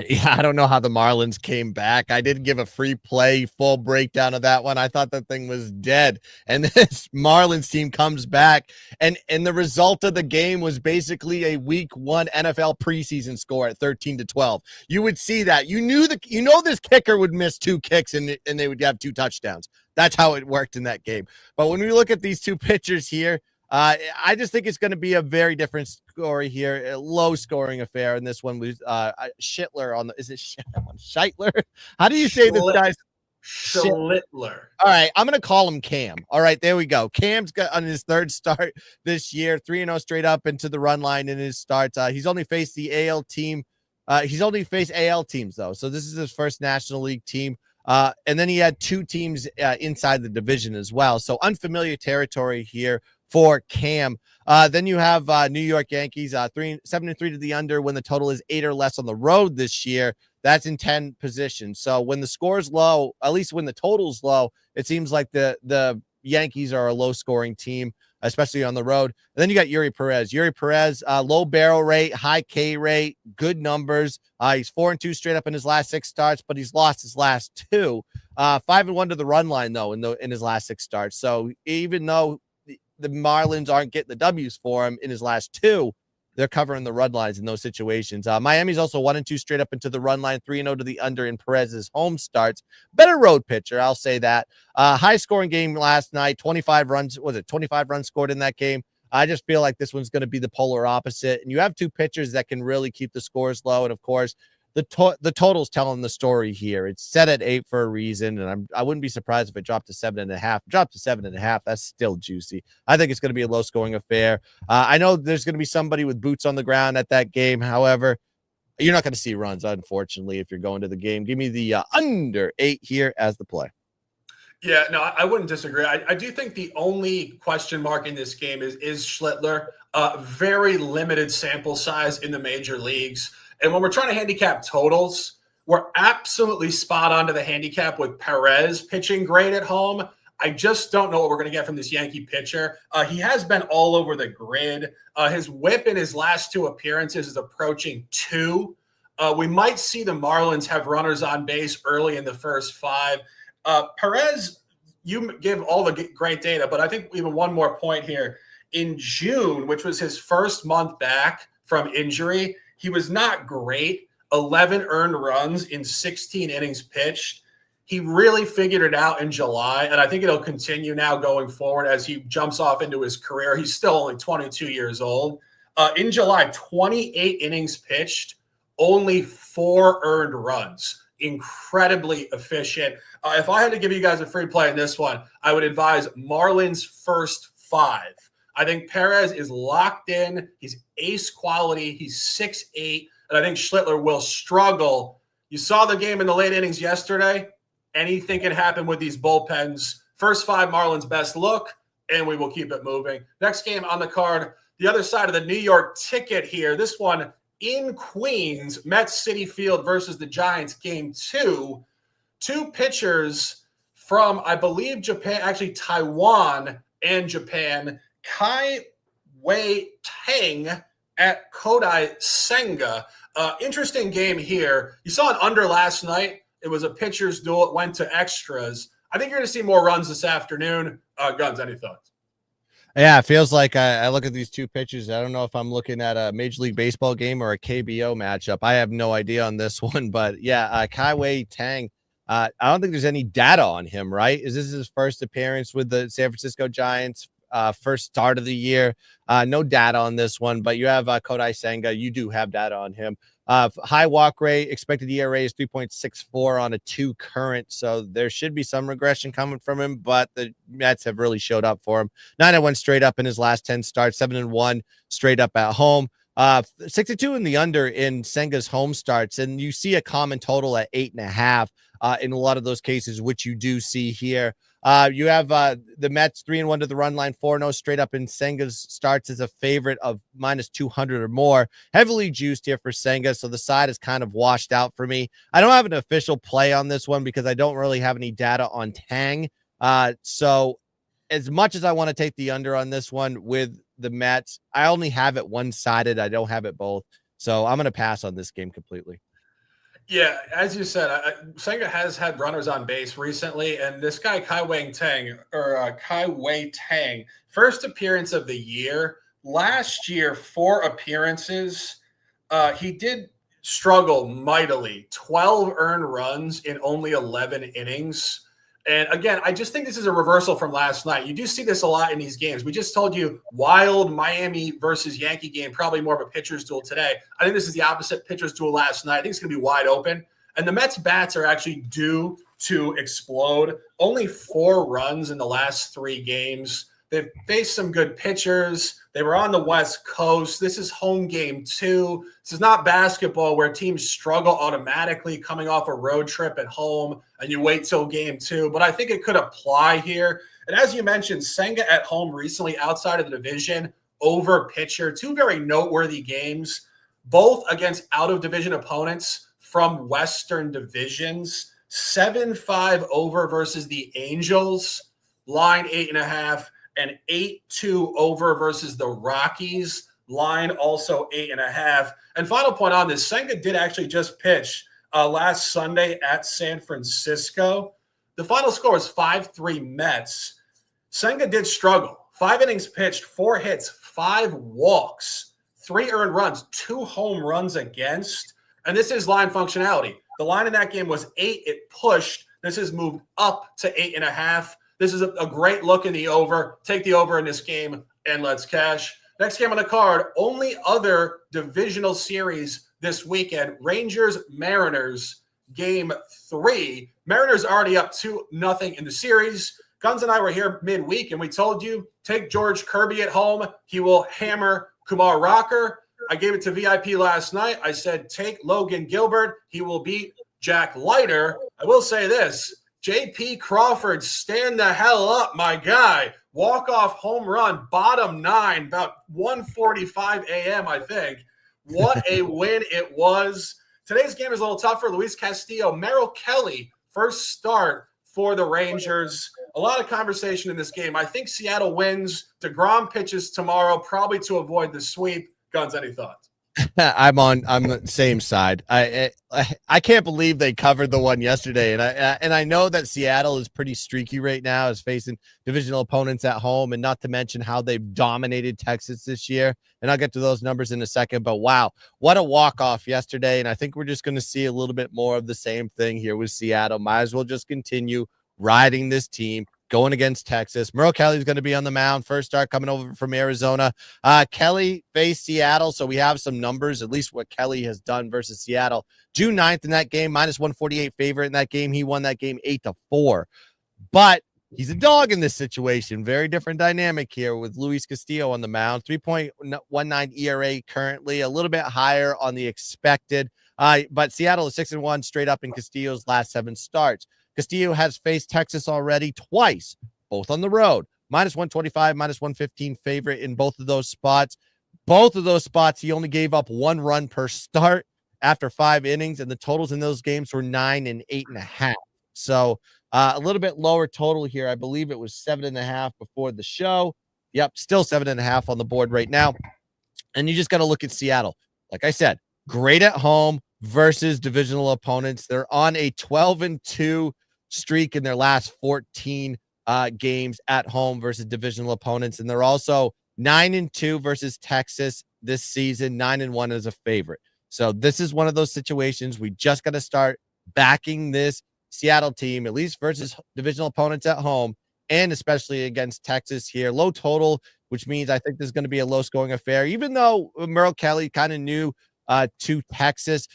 Yeah, I don't know how the Marlins came back. I did give a free play, full breakdown of that one. I thought that thing was dead. And this Marlins team comes back, and the result of the game was basically a week 1 NFL preseason score at 13-12. You would see that. You knew this kicker would miss 2 kicks and they would have 2 touchdowns. That's how it worked in that game. But when we look at these 2 pitchers here, I just think it's going to be a very different story here. A low-scoring affair, and this one was Schittler on the. Is it Scheitler? How do you say this guy's? Schlittler. All right, I'm going to call him Cam. All right, there we go. Cam's got on his 3rd start this year, 3-0 straight up into the run line in his starts. He's only faced the AL team. He's only faced AL teams though, so this is his first National League team. And then he had 2 teams inside the division as well. So unfamiliar territory here for Cam. Then you have New York Yankees, 7-3 to the under when the total is 8 or less on the road this year. That's in 10 positions. So when the score's low, at least when the total's low, it seems like the Yankees are a low-scoring team, especially on the road. And then you got Yuri Perez. Low barrel rate, high K rate, good numbers. He's 4-2 straight up in his last 6 starts, but he's lost his last 2. 5-1 to the run line though in his last 6 starts. So even though the Marlins aren't getting the W's for him in his last 2, they're covering the run lines in those situations. Miami's also 1-2 straight up into the run line, 3-0 to the under in Perez's home starts. Better road pitcher, I'll say that. High scoring game last night, 25 runs. Was it 25 runs scored in that game? I just feel like this one's going to be the polar opposite. And you have 2 pitchers that can really keep the scores low. And of course, the total's telling the story here. It's set at 8 for a reason, and I wouldn't be surprised if it dropped to 7.5. Dropped to 7.5. That's still juicy. I think it's going to be a low-scoring affair. I know there's going to be somebody with boots on the ground at that game. However, you're not going to see runs, unfortunately, if you're going to the game. Give me the under 8 here as the play. Yeah, no, I wouldn't disagree. I do think the only question mark in this game is Schlittler. Very limited sample size in the major leagues. And when we're trying to handicap totals, we're absolutely spot on to the handicap with Perez pitching great at home. I just don't know what we're going to get from this Yankee pitcher. He has been all over the grid. His whip in his last 2 appearances is approaching 2. We might see the Marlins have runners on base early in the first 5. Perez, you give all the great data, but I think even one more point here. In June, which was his first month back from injury, he was not great. 11 earned runs in 16 innings pitched. He really figured it out in July, and I think it'll continue now going forward as he jumps off into his career. He's still only 22 years old. In July, 28 innings pitched, only 4 earned runs. Incredibly efficient. If I had to give you guys a free play in this one, I would advise Marlins first 5. I think Perez is locked in. He's ace quality. He's 6'8", and I think Schlittler will struggle. You saw the game in the late innings yesterday. Anything can happen with these bullpens. First 5 Marlins best look, and we will keep it moving. Next game on the card, the other side of the New York ticket here. This one in Queens, Mets City Field versus the Giants, game 2. 2 pitchers from, I believe, Japan, actually Taiwan and Japan. Kai Wei Tang at Kodai Senga. Interesting game here. You saw an under last night. It was a pitcher's duel. It went to extras. I think you're going to see more runs this afternoon. Gunz, any thoughts? Yeah, it feels like I look at these 2 pitchers. I don't know if I'm looking at a Major League Baseball game or a KBO matchup. I have no idea on this one, but yeah, Kai Wei Tang. I don't think there's any data on him, right? Is this his first appearance with the San Francisco Giants? First start of the year. No data on this one, but you have Kodai Senga. You do have data on him. High walk rate, expected ERA is 3.64 on a 2 current. So there should be some regression coming from him, but the Mets have really showed up for him. 9-1 straight up in his last 10 starts, 7-1 straight up at home. 62 in the under in Senga's home starts, and you see a common total at 8.5 in a lot of those cases, which you do see here. You have the Mets 3-1 to the run line, 4-0 straight up in Senga's starts as a favorite of minus 200 or more. Heavily juiced here for Senga, so the side is kind of washed out for me. I don't have an official play on this one because I don't really have any data on Tang. So as much as I want to take the under on this one with the Mets, I only have it one-sided. I don't have it both. So I'm going to pass on this game completely. Yeah, as you said, Senga has had runners on base recently, and this guy Kai Wei Tang, first appearance of the year. Last year, 4 appearances. He did struggle mightily. 12 earned runs in only 11 innings. And again, I just think this is a reversal from last night. You do see this a lot in these games. We just told you wild Miami versus Yankee game, probably more of a pitcher's duel today. I think this is the opposite pitcher's duel last night. I think it's going to be wide open. And the Mets bats are actually due to explode. Only 4 runs in the last 3 games. They've faced some good pitchers. They were on the West Coast. This is home game 2. This is not basketball where teams struggle automatically coming off a road trip at home and you wait till game 2. But I think it could apply here. And as you mentioned, Senga at home recently outside of the division, over pitcher. 2 very noteworthy games, both against out-of-division opponents from Western divisions. 7-5 over versus the Angels, line 8.5. And 8-2 over versus the Rockies, line also 8.5. And final point on this, Senga did actually just pitch last Sunday at San Francisco. The final score was 5-3 Mets. Senga did struggle. 5 innings pitched, 4 hits, 5 walks, 3 earned runs, 2 home runs against. And this is line functionality. The line in that game was 8. It pushed. This has moved up to 8.5. This is a great look in the over. Take the over in this game, and let's cash. Next game on the card, only other divisional series this weekend, Rangers-Mariners, game 3. Mariners already up 2-0 in the series. Gunz and I were here midweek, and we told you, take George Kirby at home. He will hammer Kumar Rocker. I gave it to VIP last night. I said, take Logan Gilbert. He will beat Jack Leiter. I will say this. J.P. Crawford, stand the hell up, my guy. Walk-off home run, bottom 9, about 1:45 a.m., I think. What a win it was. Today's game is a little tougher. Luis Castillo, Merrill Kelly, first start for the Rangers. A lot of conversation in this game. I think Seattle wins. DeGrom pitches tomorrow, probably to avoid the sweep. Gunz, any thoughts? I'm the same side. I can't believe they covered the one yesterday, and I know that Seattle is pretty streaky right now, is facing divisional opponents at home, and not to mention how they've dominated Texas this year. And I'll get to those numbers in a second. But wow, what a walk-off yesterday! And I think we're just going to see a little bit more of the same thing here with Seattle. Might as well just continue riding this team. Going against Texas. Merrill Kelly's going to be on the mound. First start coming over from Arizona. Kelly faced Seattle, so we have some numbers, at least what Kelly has done versus Seattle. June 9th in that game, minus 148 favorite in that game. He won that game 8-4. But he's a dog in this situation. Very different dynamic here with Luis Castillo on the mound. 3.19 ERA currently, a little bit higher on the expected. But Seattle is 6-1 straight up in Castillo's last 7 starts. Castillo has faced Texas already twice, both on the road. Minus 125, minus 115 favorite in both of those spots. Both of those spots, he only gave up 1 run per start after 5 innings, and the totals in those games were 9 and 8.5. So a little bit lower total here. I believe it was 7.5 before the show. Yep, still 7.5 on the board right now. And you just got to look at Seattle. Like I said, great at home versus divisional opponents. They're on a 12-2 streak in their last 14 games at home versus divisional opponents. And they're also 9-2 versus Texas this season, 9-1 as a favorite. So this is one of those situations we just got to start backing this Seattle team, at least versus divisional opponents at home, and especially against Texas here. Low total, which means I think there's going to be a low-scoring affair. Even though Merrill Kelly kind of new to Texas,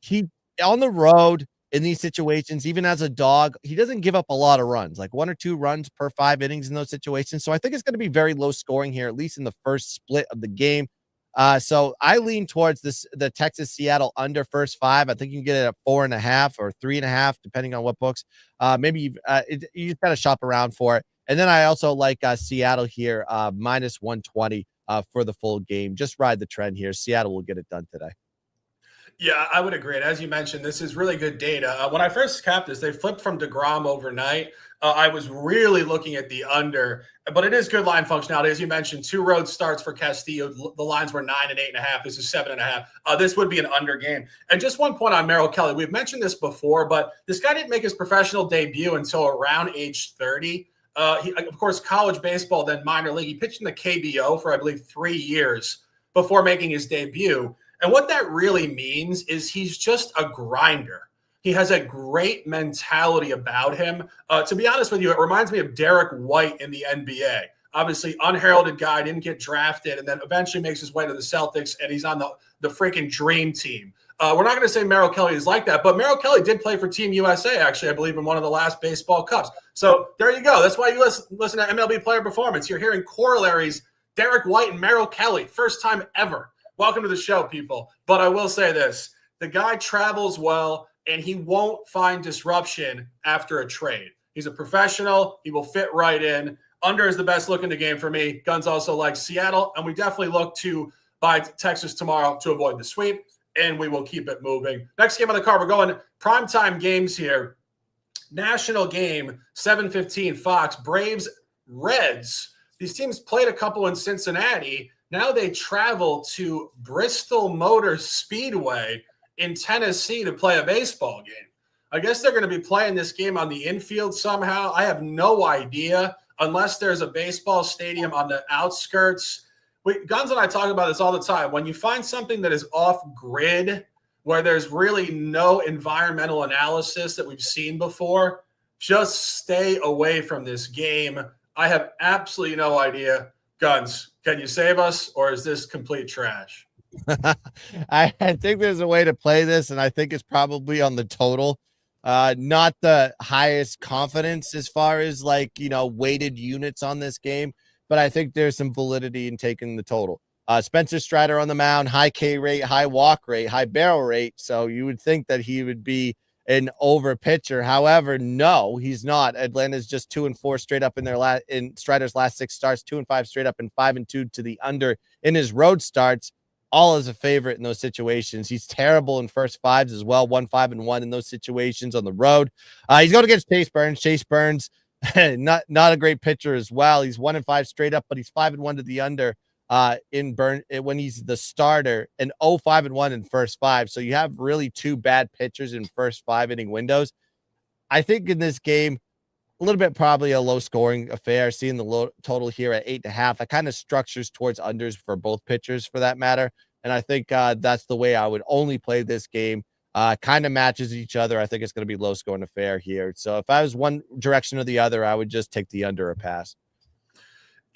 he on the road in these situations, even as a dog, he doesn't give up a lot of runs, like 1 or 2 runs per 5 innings in those situations. So I think it's going to be very low scoring here, at least in the first split of the game. So I lean towards the Texas Seattle under first 5. I think you can get it at 4.5 or 3.5, depending on what books. Maybe you just got to shop around for it. And then I also like Seattle here, minus 120 for the full game. Just ride the trend here. Seattle will get it done today. Yeah, I would agree. And as you mentioned, this is really good data. When I first capped this, they flipped from DeGrom overnight. I was really looking at the under, but it is good line functionality. As you mentioned, 2 road starts for Castillo. The lines were 9 and 8.5. This is 7.5. This would be an under game. And just one point on Merrill Kelly. We've mentioned this before, but this guy didn't make his professional debut until around age 30. He, of course, college baseball, then minor league. He pitched in the KBO for, I believe, 3 years before making his debut. And what that really means is he's just a grinder. He has a great mentality about him. To be honest with you, it reminds me of Derek White in the NBA. Obviously, unheralded guy, didn't get drafted, and then eventually makes his way to the Celtics, and he's on the freaking dream team. We're not going to say Merrill Kelly is like that, but Merrill Kelly did play for Team USA, actually, I believe, in one of the last baseball cups. So there you go. That's why you listen to MLB Player Performance. You're hearing corollaries, Derek White and Merrill Kelly, first time ever. Welcome to the show, people. But I will say this. The guy travels well, and he won't find disruption after a trade. He's a professional. He will fit right in. Under is the best look in the game for me. Gunz also likes Seattle, and we definitely look to buy Texas tomorrow to avoid the sweep, and we will keep it moving. Next game on the card, we're going primetime games here. National game, 7:15 Fox, Braves, Reds. These teams played a couple in Cincinnati. Now they travel to Bristol Motor Speedway in Tennessee to play a baseball game. I guess they're going to be playing this game on the infield somehow. I have no idea, unless there's a baseball stadium on the outskirts. Gunz and I talk about this all the time. When you find something that is off-grid, where there's really no environmental analysis that we've seen before, just stay away from this game. I have absolutely no idea. Gunz, can you save us, or is this complete trash? I think there's a way to play this, and I think it's probably on the total. Not the highest confidence as far as weighted units on this game, but I think there's some validity in taking the total. Spencer Strider on the mound, high K rate, high walk rate, high barrel rate. So you would think that he would be an over pitcher. However, no, he's not. Atlanta's just 2-4 straight up in Strider's last 6 starts, 2-5 straight up, and 5-2 to the under in his road starts. All as a favorite in those situations. He's terrible in first 5s as well. 1-5-1 in those situations on the road. He's going against Chase Burns. Chase Burns, not a great pitcher as well. He's 1-5 straight up, but he's 5-1 to the under when he's the starter, and 0-5-1 in first 5. So you have really 2 bad pitchers in first 5 inning windows. I think in this game, a little bit probably a low scoring affair. Seeing the low total here at 8.5, that kind of structures towards unders for both pitchers for that matter. And I think that's the way I would only play this game. Kind of matches each other. I think it's going to be low scoring affair here. So if I was one direction or the other, I would just take the under a pass.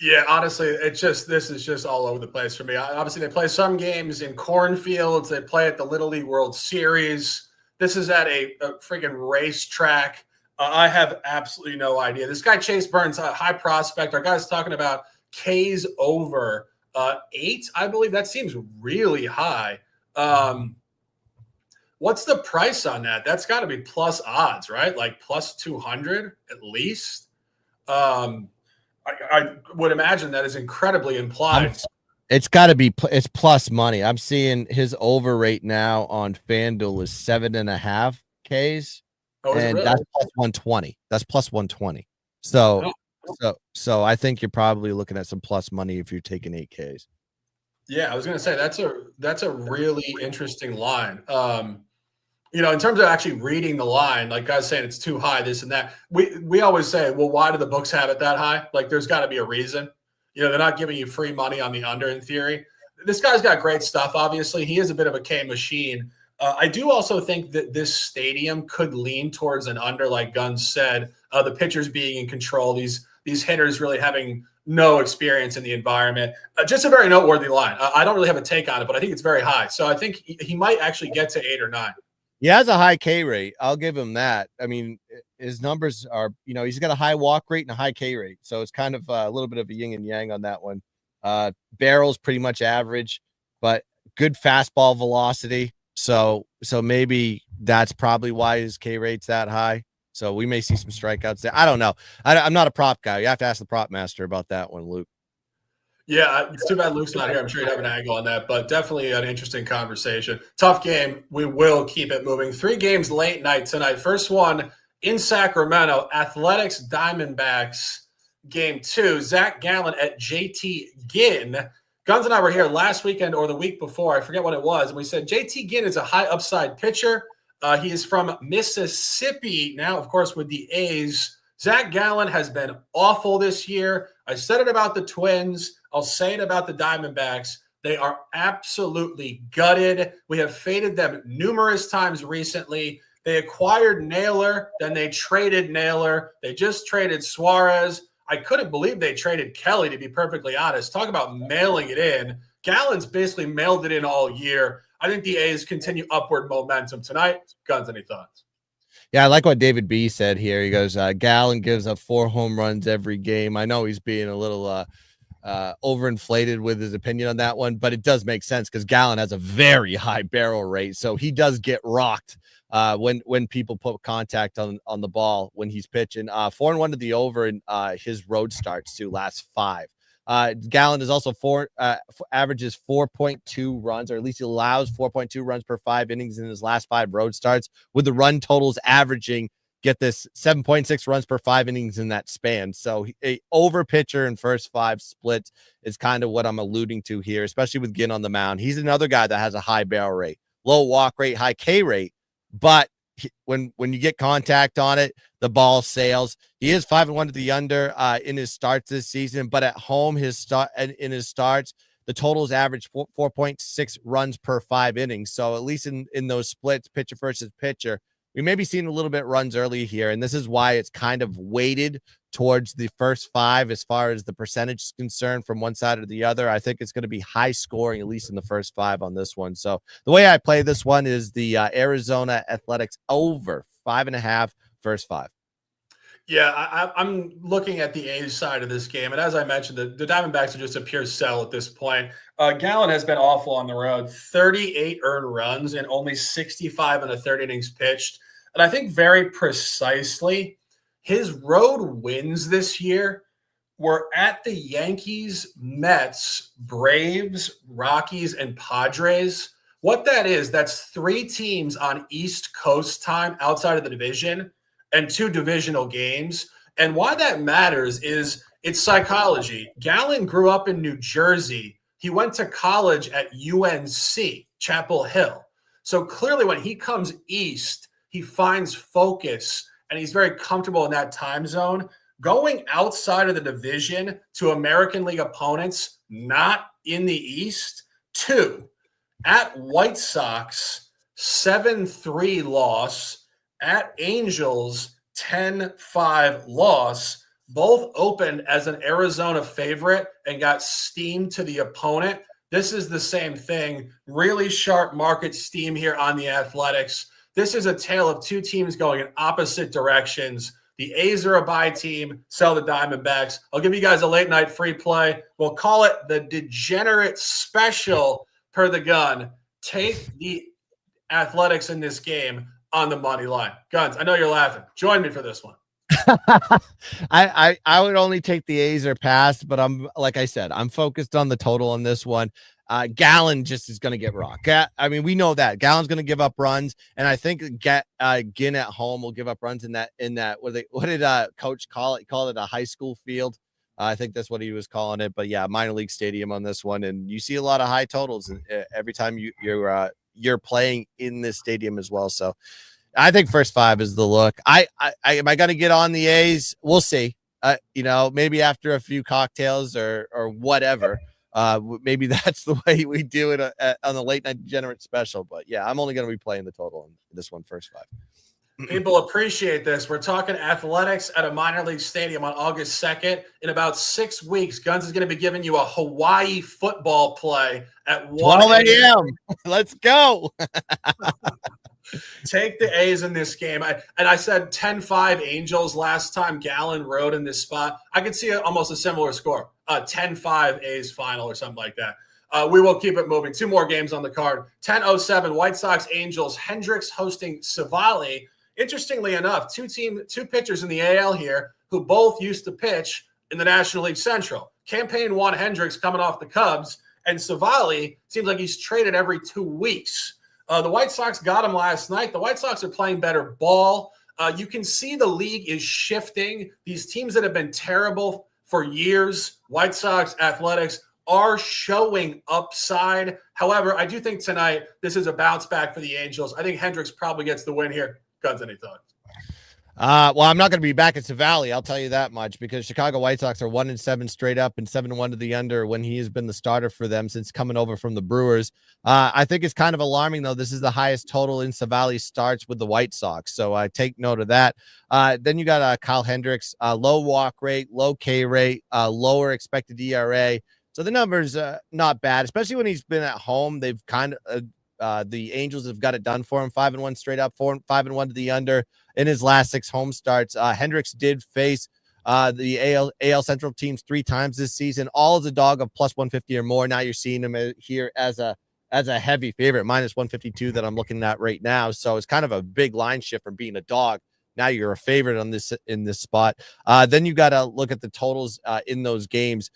Yeah, honestly, this is just all over the place for me. Obviously, they play some games in cornfields. They play at the Little League World Series. This is at a freaking racetrack. I have absolutely no idea. This guy, Chase Burns, a high prospect. Our guy's talking about K's over 8, I believe. That seems really high. What's the price on that? That's got to be plus odds, right? Like plus 200 at least. I would imagine that is incredibly implied. It's got to be. It's plus money. I'm seeing his over rate now on FanDuel is 7.5 Ks, and really? That's plus 120. That's plus 120. So I think you're probably looking at some plus money if you're taking 8 Ks. Yeah, I was going to say that's a really interesting line. In terms of actually reading the line, like guys saying it's too high, this and that, we always say, well, why do the books have it that high? Like there's got to be a reason. They're not giving you free money on the under in theory. This guy's got great stuff. Obviously, he is a bit of a K machine. I do also think that this stadium could lean towards an under, like Gunz said, the pitchers being in control, these hitters really having no experience in the environment. Just a very noteworthy line. I don't really have a take on it, but I think it's very high. So I think he might actually get to 8 or 9. He has a high K rate. I'll give him that. I mean, his numbers are, he's got a high walk rate and a high K rate. So it's kind of a little bit of a yin and yang on that one. Barrel's pretty much average, but good fastball velocity. So maybe that's probably why his K rate's that high. So we may see some strikeouts there. I don't know. I'm not a prop guy. You have to ask the prop master about that one, Luke. Yeah, it's too bad Luke's not here. I'm sure you'd have an angle on that, but definitely an interesting conversation. Tough game. We will keep it moving. 3 games late night tonight. First one in Sacramento, Athletics Diamondbacks, game 2. Zach Gallen at JT Ginn. Gunz and I were here last weekend or the week before. I forget what it was. And we said JT Ginn is a high upside pitcher. He is from Mississippi now, of course, with the A's. Zach Gallen has been awful this year. I said it about the Twins. I'll say it about the Diamondbacks. They are absolutely gutted. We have faded them numerous times recently. They acquired Naylor, then they traded Naylor. They just traded Suarez. I couldn't believe they traded Kelly, to be perfectly honest. Talk about mailing it in. Gallen's basically mailed it in all year. I think the A's continue upward momentum tonight. Gunz, any thoughts? Yeah, I like what David B said here. He goes, Gallen gives up 4 home runs every game. I know he's being a little overinflated with his opinion on that one, but it does make sense because Gallen has a very high barrel rate. So he does get rocked when people put contact on the ball when he's pitching. 4-1 to the over in his road starts too, last 5. Gallen is also averages 4.2 runs, or at least he allows 4.2 runs per 5 innings in his last 5 road starts, with the run totals averaging, get this, 7.6 runs per 5 innings in that span. So a over pitcher in first 5 splits is kind of what I'm alluding to here, especially with Ginn on the mound. He's another guy that has a high barrel rate, low walk rate, high K rate, but when you get contact on it, the ball sails. He is 5-1 to the under in his starts this season, but at home, in his starts, the totals average 4.6 runs per 5 innings. So at least in those splits, pitcher versus pitcher, we may be seeing a little bit runs early here, and this is why it's kind of weighted towards the first 5 as far as the percentage is concerned from one side or the other. I think it's going to be high scoring, at least in the first 5 on this one. So the way I play this one is the Arizona Athletics over 5.5 first 5. Yeah, I'm looking at the A's side of this game. And as I mentioned, the Diamondbacks are just a pure sell at this point. Gallen has been awful on the road, 38 earned runs and only 65 in the 3rd innings pitched. And I think very precisely, his road wins this year were at the Yankees, Mets, Braves, Rockies, and Padres. What that is, that's 3 teams on East Coast time outside of the division and 2 divisional games. And why that matters is it's psychology. Gallen grew up in New Jersey. He went to college at UNC, Chapel Hill. So clearly when he comes east, he finds focus and he's very comfortable in that time zone. Going outside of the division to American League opponents, not in the East, 2. At White Sox, 7-3 loss. At Angels, 10-5 loss. Both opened as an Arizona favorite and got steamed to the opponent. This is the same thing. Really sharp market steam here on the Athletics. This is a tale of 2 teams going in opposite directions. The A's are a buy team, sell the Diamondbacks. I'll give you guys a late night free play. We'll call it the Degenerate Special per the gun. Take the Athletics in this game on the money line. Gunz, I know you're laughing. Join me for this one. I would only take the A's or pass, but like I said, I'm focused on the total on this one. Gallen just is going to get rocked. I mean, we know that Gallen's going to give up runs, and I think Ginn at home will give up runs in that. What did Coach call it? He called it a high school field. I think that's what he was calling it. But yeah, minor league stadium on this one, and you see a lot of high totals every time you're playing in this stadium as well. So I think first 5 is the look. Am I going to get on the A's? We'll see. Maybe after a few cocktails or whatever. Maybe that's the way we do it on the late night Degenerate Special. But yeah, I'm only going to be playing the total on this one first 5. People appreciate this. We're talking Athletics at a minor league stadium on August 2nd. In about 6 weeks, Gunz is going to be giving you a Hawaii football play at 1 a.m. Let's go. Take the A's in this game. I said 10-5 Angels last time Gallen rode in this spot. I could see almost a similar score, 10-5 A's final or something like that. We will keep it moving. 2 more games on the card. 10:07 White Sox Angels. Hendricks hosting Savali. Interestingly enough, 2 pitchers in the AL here who both used to pitch in the National League Central. Campaign won Hendricks coming off the Cubs, and Savali seems like he's traded every 2 weeks. The White Sox got him last night. The White Sox are playing better ball. You can see the league is shifting. These teams that have been terrible for years, White Sox, Athletics, are showing upside. However, I do think tonight this is a bounce back for the Angels. I think Hendricks probably gets the win here. Gunz, any thoughts? Well, I'm not going to be back at Savali, I'll tell you that much, because Chicago White Sox are 1-7 straight up and 7-1 to the under when he has been the starter for them since coming over from the Brewers. I think it's kind of alarming, though. This is the highest total in Savali starts with the White Sox, so I take note of that. Then you got Kyle Hendricks, low walk rate, low K rate, lower expected ERA. So the numbers not bad, especially when he's been at home. They've kind of the Angels have got it done for him. 5-1 straight up, 5-1 to the under in his last 6 home starts. Hendricks did face the AL Central teams 3 times this season, all as a dog of plus 150 or more. Now you're seeing him here as a heavy favorite, minus 152 that I'm looking at right now. So it's kind of a big line shift from being a dog. Now you're a favorite on this in this spot. Then you got to look at the totals in those games.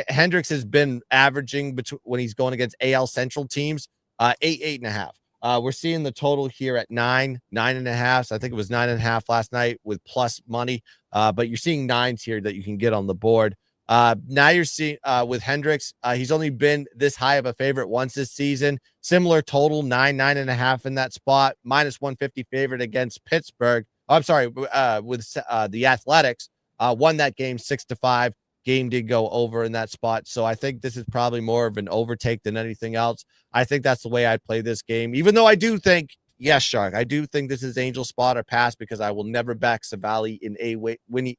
Hendricks has been averaging when he's going against AL Central teams 8.5. We're seeing the total here at 9.5. So I think it was 9.5 last night with plus money. But you're seeing 9s here that you can get on the board. Now you're seeing with Hendricks, he's only been this high of a favorite once this season. Similar total, 9.5 in that spot, minus 150 favorite against Pittsburgh. Oh, I'm sorry, with the Athletics, won that game 6-5. Game did go over in that spot. So I think this is probably more of an overtake than anything else. I think that's the way I'd play this game, even though I do think, yes, Shark, I do think this is Angel spot or pass because I will never back Savali in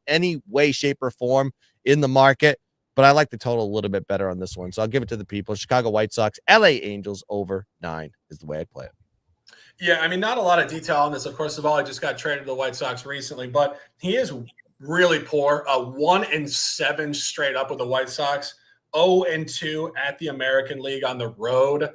any way, shape, or form in the market. But I like the total a little bit better on this one. So I'll give it to the people. Chicago White Sox, LA Angels over 9 is the way I'd play it. Yeah, I mean, not a lot of detail on this. Of course, Savali just got traded to the White Sox recently, but he is really poor. 1-7 straight up with the White Sox. 0-2 at the American League on the road.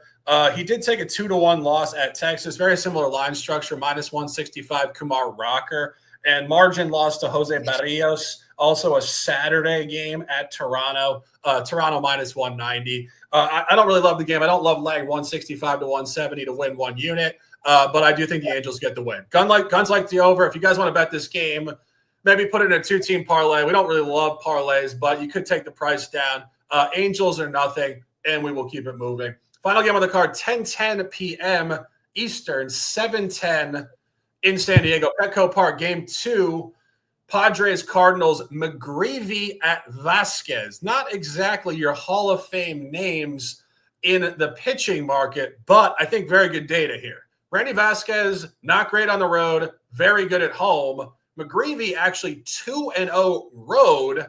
He did take a 2-1 loss at Texas. Very similar line structure, minus 165 Kumar Rocker. And margin loss to Jose Barrios. Also a Saturday game at Toronto. Toronto minus 190. I don't really love the game. I don't love laying 165 to 170 to win 1 unit. But I do think the Angels get the win. Gunz like the over. If you guys want to bet this game, maybe put it in a 2-team parlay. We don't really love parlays, but you could take the price down. Angels are nothing, and we will keep it moving. Final game on the card, 10:10 p.m. Eastern, 7:10 in San Diego, Petco Park. Game 2, Padres, Cardinals, McGreevy at Vasquez. Not exactly your Hall of Fame names in the pitching market, but I think very good data here. Randy Vasquez, not great on the road, very good at home. McGreevy actually 2-0 road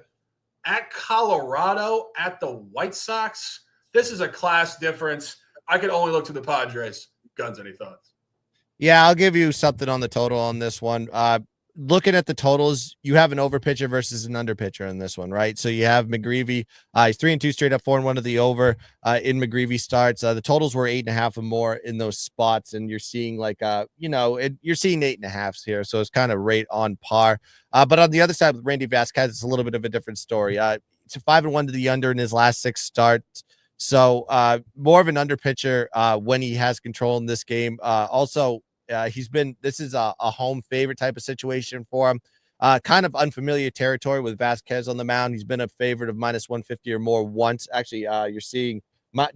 at Colorado at the White Sox. This is a class difference. I could only look to the Padres. Gunz, any thoughts? Yeah, I'll give you something on the total on this one. Looking at the totals, you have an over pitcher versus an under pitcher in this one, right? So you have McGreevy. He's 3-2 straight up, 4-1 to the over in McGreevy starts. The totals were 8.5 or more in those spots, and you're seeing you're seeing 8.5s here, so it's kind of right on par. But on the other side with Randy Vasquez, it's a little bit of a different story. It's a 5-1 to the under in his last 6 starts. So more of an under pitcher when he has control in this game. This is a home favorite type of situation for him. Kind of unfamiliar territory with Vasquez on the mound. He's been a favorite of minus 150 or more once. Actually, you're seeing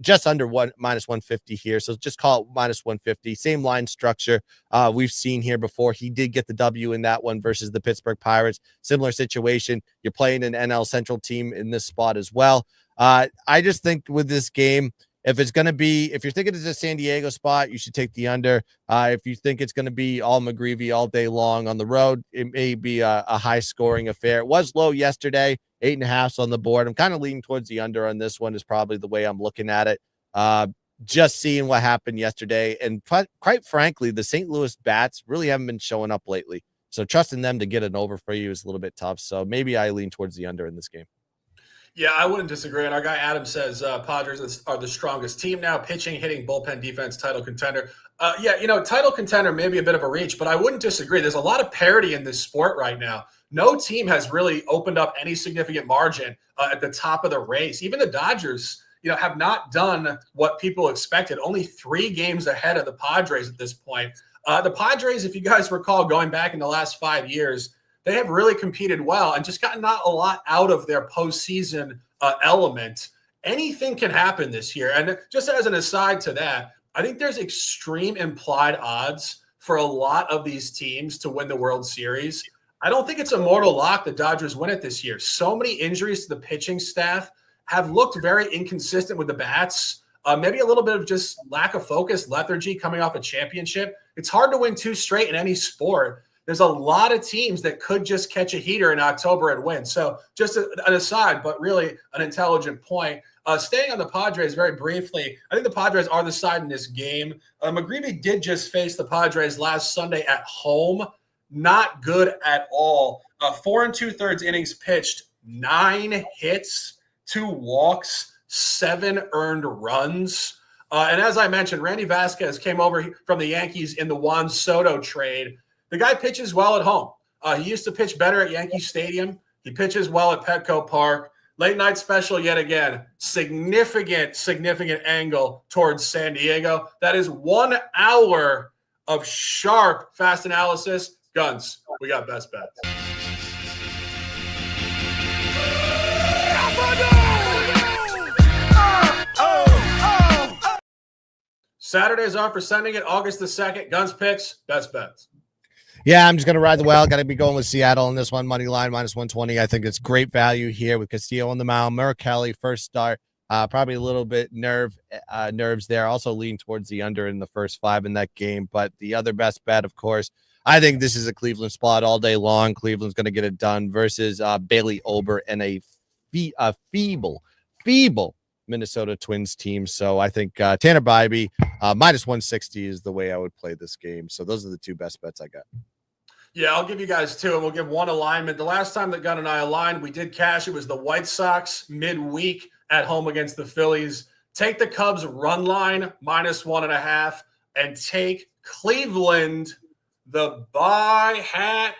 just under minus 150 here. So just call it minus 150. Same line structure we've seen here before. He did get the W in that one versus the Pittsburgh Pirates. Similar situation. You're playing an NL Central team in this spot as well. I just think with this game, if you're thinking it's a San Diego spot, you should take the under. If you think it's going to be all McGreevy all day long on the road, it may be a high scoring affair. It was low yesterday, 8.5 on the board. I'm kind of leaning towards the under on this one is probably the way I'm looking at it. Just seeing what happened yesterday. And quite frankly, the St. Louis bats really haven't been showing up lately. So trusting them to get an over for you is a little bit tough. So maybe I lean towards the under in this game. Yeah, I wouldn't disagree. And our guy Adam says Padres are the strongest team now. Pitching, hitting, bullpen, defense, title contender. Title contender may be a bit of a reach, but I wouldn't disagree. There's a lot of parity in this sport right now. No team has really opened up any significant margin at the top of the race. Even the Dodgers, have not done what people expected. Only 3 games ahead of the Padres at this point. The Padres, if you guys recall, going back in the last 5 years, they have really competed well and just gotten not a lot out of their postseason element. Anything can happen this year. And just as an aside to that, I think there's extreme implied odds for a lot of these teams to win the World Series. I don't think it's a mortal lock the Dodgers win it this year. So many injuries to the pitching staff have looked very inconsistent with the bats. Maybe a little bit of just lack of focus, lethargy coming off a championship. It's hard to win 2 straight in any sport. There's a lot of teams that could just catch a heater in October and win. So just an aside, but really an intelligent point. Staying on the Padres very briefly, I think the Padres are the side in this game. McGreevy did just face the Padres last Sunday at home. Not good at all. 4 2/3 innings pitched, 9 hits, 2 walks, 7 earned runs. And as I mentioned, Randy Vasquez came over from the Yankees in the Juan Soto trade. The guy pitches well at home. He used to pitch better at Yankee Stadium. He pitches well at Petco Park. Late night special yet again. Significant angle towards San Diego. That is 1 hour of sharp, fast analysis. Gunz, we got best bets. Saturdays are for sending it. August the 2nd. Gunz picks, best bets. Yeah, I'm just going to ride the well. Got to be going with Seattle in this one. Money line -120. I think it's great value here with Castillo on the mound. Merrill first start. Probably a little bit nerves there. Also leaning towards the under in the first 5 in that game. But the other best bet, of course, I think this is a Cleveland spot all day long. Cleveland's going to get it done versus Bailey Ober and a feeble Minnesota Twins team. So I think Tanner Bybee -160 is the way I would play this game. So those are the 2 best bets I got. Yeah, I'll give you guys 2, and we'll give 1 alignment. The last time that Gunn and I aligned, we did cash. It was the White Sox midweek at home against the Phillies. Take the Cubs run line -1.5 and take Cleveland. The buy hat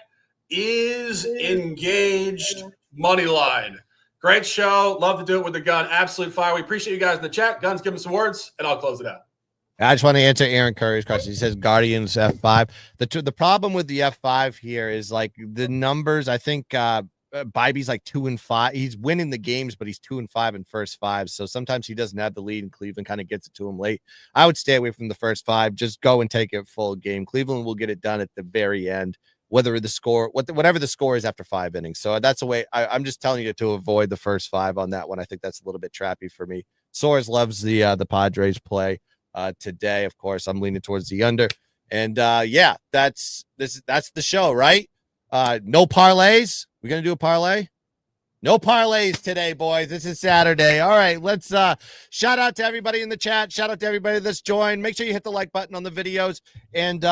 is engaged money line. Great show. Love to do it with the Gun. Absolute fire. We appreciate you guys in the chat. Gun's give us some words, and I'll close it out. I just want to answer Aaron Curry's question. He says Guardians F5. The problem with the F5 here is like the numbers. I think Bybee's like 2-5. He's winning the games, but he's 2-5 in first 5. So sometimes he doesn't have the lead, and Cleveland kind of gets it to him late. I would stay away from the first 5. Just go and take it full game. Cleveland will get it done at the very end, whatever the score is after 5 innings. So that's the way I'm just telling you to avoid the first 5 on that one. I think that's a little bit trappy for me. Soares loves the Padres play today. Of course, I'm leaning towards the under. And that's the show, right? No parlays. We're going to do a parlay. No parlays today, boys. This is Saturday. All right, let's shout out to everybody in the chat. Shout out to everybody that's joined. Make sure you hit the like button on the videos, and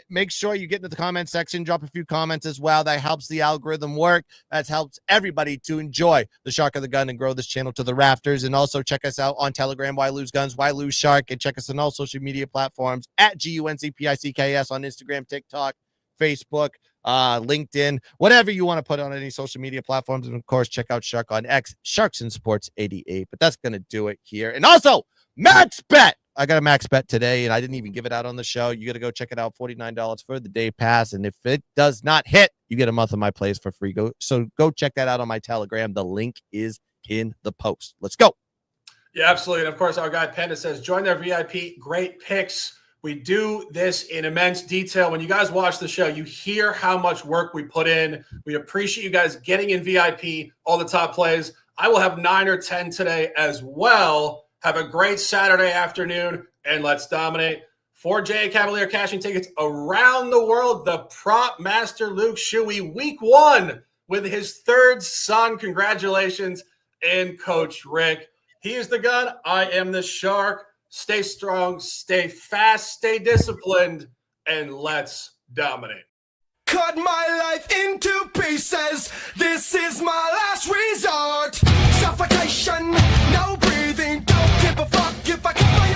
make sure you get into the comment section. Drop a few comments as well. That helps the algorithm work. That helps everybody to enjoy the Shark of the Gun and grow this channel to the rafters. And also check us out on Telegram, Why Lose Guns, Why Lose Shark, and check us on all social media platforms at GUNCPICKS on Instagram, TikTok, Facebook, LinkedIn, whatever you want to put on any social media platforms. And of course, check out Shark on X, Sharks and Sports 88. But that's going to do it here. And also, Max Bet. I got a Max Bet today, and I didn't even give it out on the show. You got to go check it out. $49 for the day pass. And if it does not hit, you get a month of my plays for free. So go check that out on my Telegram. The link is in the post. Let's go. Yeah, absolutely. And of course, our guy Panda says, join their VIP. Great picks. We do this in immense detail. When you guys watch the show, you hear how much work we put in. We appreciate you guys getting in VIP, all the top plays. I will have 9 or 10 today as well. Have a great Saturday afternoon, and let's dominate. For J.A. Cavalier cashing tickets around the world, the prop master Luke Shuey, week 1 with his 3rd son. Congratulations. And Coach Rick. He is the Gun. I am the Shark. Stay strong, stay fast, stay disciplined, and let's dominate. Cut my life into pieces. This is my last resort. Suffocation, no breathing. Don't give a fuck if I cut my